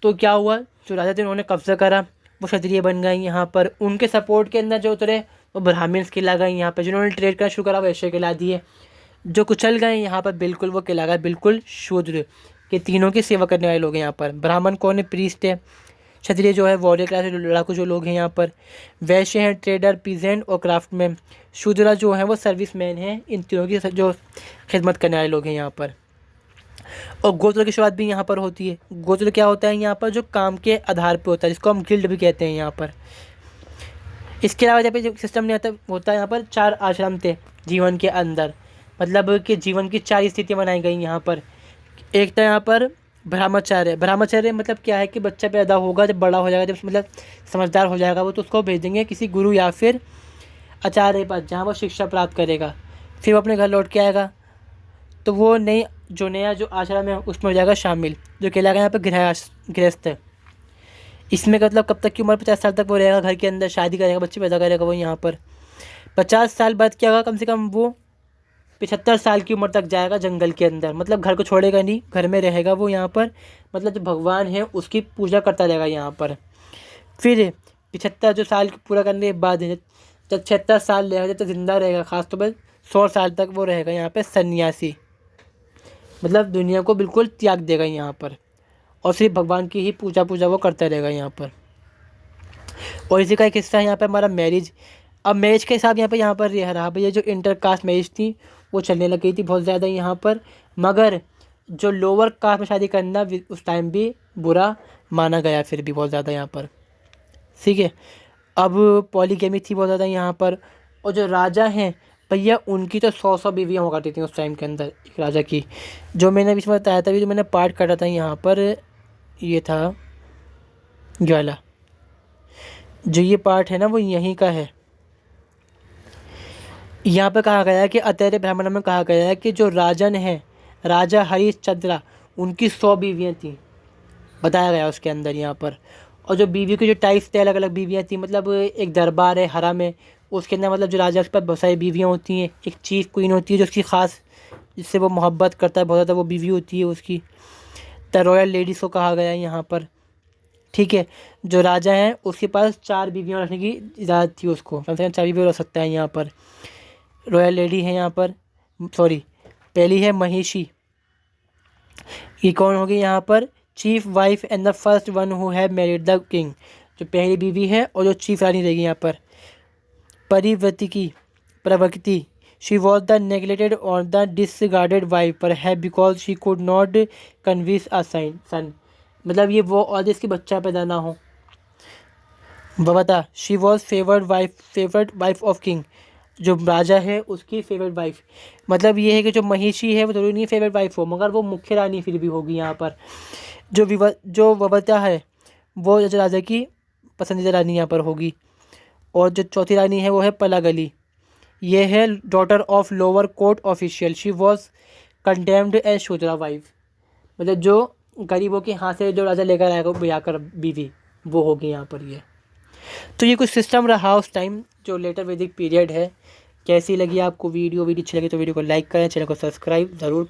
तो क्या हुआ, जो राजा थे उन्होंने कब्जा करा, वो क्षत्रिय बन गए यहाँ पर। उनके सपोर्ट के अंदर जो उतरे वो ब्राह्मण्स कहला गए यहाँ पर। जिन्होंने ट्रेड करना शुरू करा वैश्य कहला दिए। जो कुचल गए यहाँ पर बिल्कुल वो कहला गए बिल्कुल शूद्र, के तीनों की सेवा करने वाले लोग हैं यहाँ पर। ब्राह्मण कौन है, प्रीस्ट है। क्षत्रिय जो है वॉरियर क्लास लड़ाकू जो लोग हैं यहाँ पर। वैश्य हैं ट्रेडर, पीजेंट और क्राफ्टमैन। शूद्रा जो है वो सर्विसमैन हैं। इन तीनों की जो खिदमत करने वाले लोग हैं यहाँ पर। और गोत्र की शुरुआत भी यहाँ पर होती है। गोत्र क्या होता है यहाँ पर, जो काम के आधार पर होता है, जिसको हम गिल्ड भी कहते हैं यहाँ पर। इसके अलावा जहाँ पे जो सिस्टम नहीं आता होता है यहाँ पर 4 आश्रम थे जीवन के अंदर, मतलब कि जीवन की 4 स्थितियाँ बनाई गई यहाँ पर। एक तो यहाँ पर ब्रह्मचर्य। ब्रह्मचर्य मतलब क्या है कि बच्चा पैदा होगा, जब बड़ा हो जाएगा, जब मतलब समझदार हो जाएगा वो, तो उसको भेज देंगे किसी गुरु या फिर आचार्य के पास, जहाँ वो शिक्षा प्राप्त करेगा। फिर वो अपने घर लौट के आएगा तो वो नया जो आश्रम है उसमें हो जाएगा शामिल, जो कहलाएगा यहाँ पर गृहस्थ। इसमें मतलब कब तक की उम्र, 50 साल तक वो रहेगा घर के अंदर, शादी करेगा, बच्चे पैदा करेगा वो यहाँ पर। 50 साल बाद क्या होगा, कम से कम वो 75 साल की उम्र तक जाएगा जंगल के अंदर, मतलब घर को छोड़ेगा नहीं, घर में रहेगा वो यहाँ पर। मतलब जो भगवान है उसकी पूजा करता रहेगा यहाँ पर। फिर 75 जो साल पूरा करने के बाद जब 76 साल रहेगा, जब तक जिंदा रहेगा, खासतौर पर 100 साल तक वो रहेगा यहाँ पर सन्यासी, मतलब दुनिया को बिल्कुल त्याग देगा यहाँ पर, और सिर्फ भगवान की ही पूजा वो करता रहेगा यहाँ पर। और इसी का एक हिस्सा है यहाँ पर हमारा मैरिज। अब मैरिज के हिसाब यहाँ पर यह रहा भैया, जो इंटरकास्ट मैरिज थी वो चलने लग गई थी बहुत ज़्यादा यहाँ पर। मगर जो लोअर कास्ट में शादी करना उस टाइम भी बुरा माना गया, फिर भी बहुत ज़्यादा यहाँ पर, ठीक है। अब पॉलीगैमी थी बहुत ज़्यादा यहाँ पर। और जो राजा हैं भैया, उनकी तो 100 बीवियाँ हुआ करती थी उस टाइम के अंदर एक राजा की। जो मैंने बीच में बताया था, जो मैंने पार्ट काटा था यहाँ पर, ये था ज्वाला। जो ये पार्ट है ना वो यहीं का है। यहाँ पे कहा गया है कि अतर्य ब्राह्मण में कहा गया है कि जो राजन है, राजा हरिश्चंद्र, उनकी 100 बीवियाँ थी, बताया गया उसके अंदर यहाँ पर। और जो बीवी के जो टाइप्स थे, अलग अलग बीवियाँ थी, मतलब एक दरबार है हरा में, उसके अंदर मतलब जो राजा के पास बहुत सारी बीवियाँ होती हैं। एक चीफ क्वीन होती है जो उसकी ख़ास, जिससे वो मोहब्बत करता है बहुत ज़्यादा, वो बीवी होती है उसकी। द रॉयल लेडीज़ को कहा गया है यहाँ पर। ठीक है, जो राजा है उसके पास 4 बीवियाँ रखने की इजाज़त थी, उसको कम से कम 4 बीवियाँ रख सकता है यहाँ पर। रॉयल लेडी है यहाँ पर, सॉरी पहली है महिषी। ये कौन होगी यहाँ पर? Chief wife and the first one who have married the king, जो पहली बीवी है और जो चीफ रानी रहेगी यहाँ पर। Parivartiki Pravakti, she was the neglected or the discarded wife पर है because she could not convince a son, मतलब ये वो और जिसकी बच्चा पैदा ना हो। Vavata, she was favourite wife of king, जो राजा है उसकी फेवरेट वाइफ, मतलब ये है कि जो महिषी है वो जरूरी नहीं फेवरेट वाइफ हो, मगर वो मुख्य रानी फिर भी होगी यहाँ पर। जो ववता है वो राजा की पसंदीदा रानी यहाँ पर होगी। और जो चौथी रानी है वो है पलागली, ये है daughter of lower court official, she was condemned as Shudra wife, मतलब जो गरीबों के हाथ से जो राजा लेकर आएगा ब्याह कर बीवी, वो होगी यहाँ पर ये। तो ये कुछ सिस्टम रहा उस टाइम जो लेटर वैदिक पीरियड है। कैसी लगी आपको वीडियो अच्छी लगी तो वीडियो को लाइक करें, चैनल को सब्सक्राइब ज़रूर।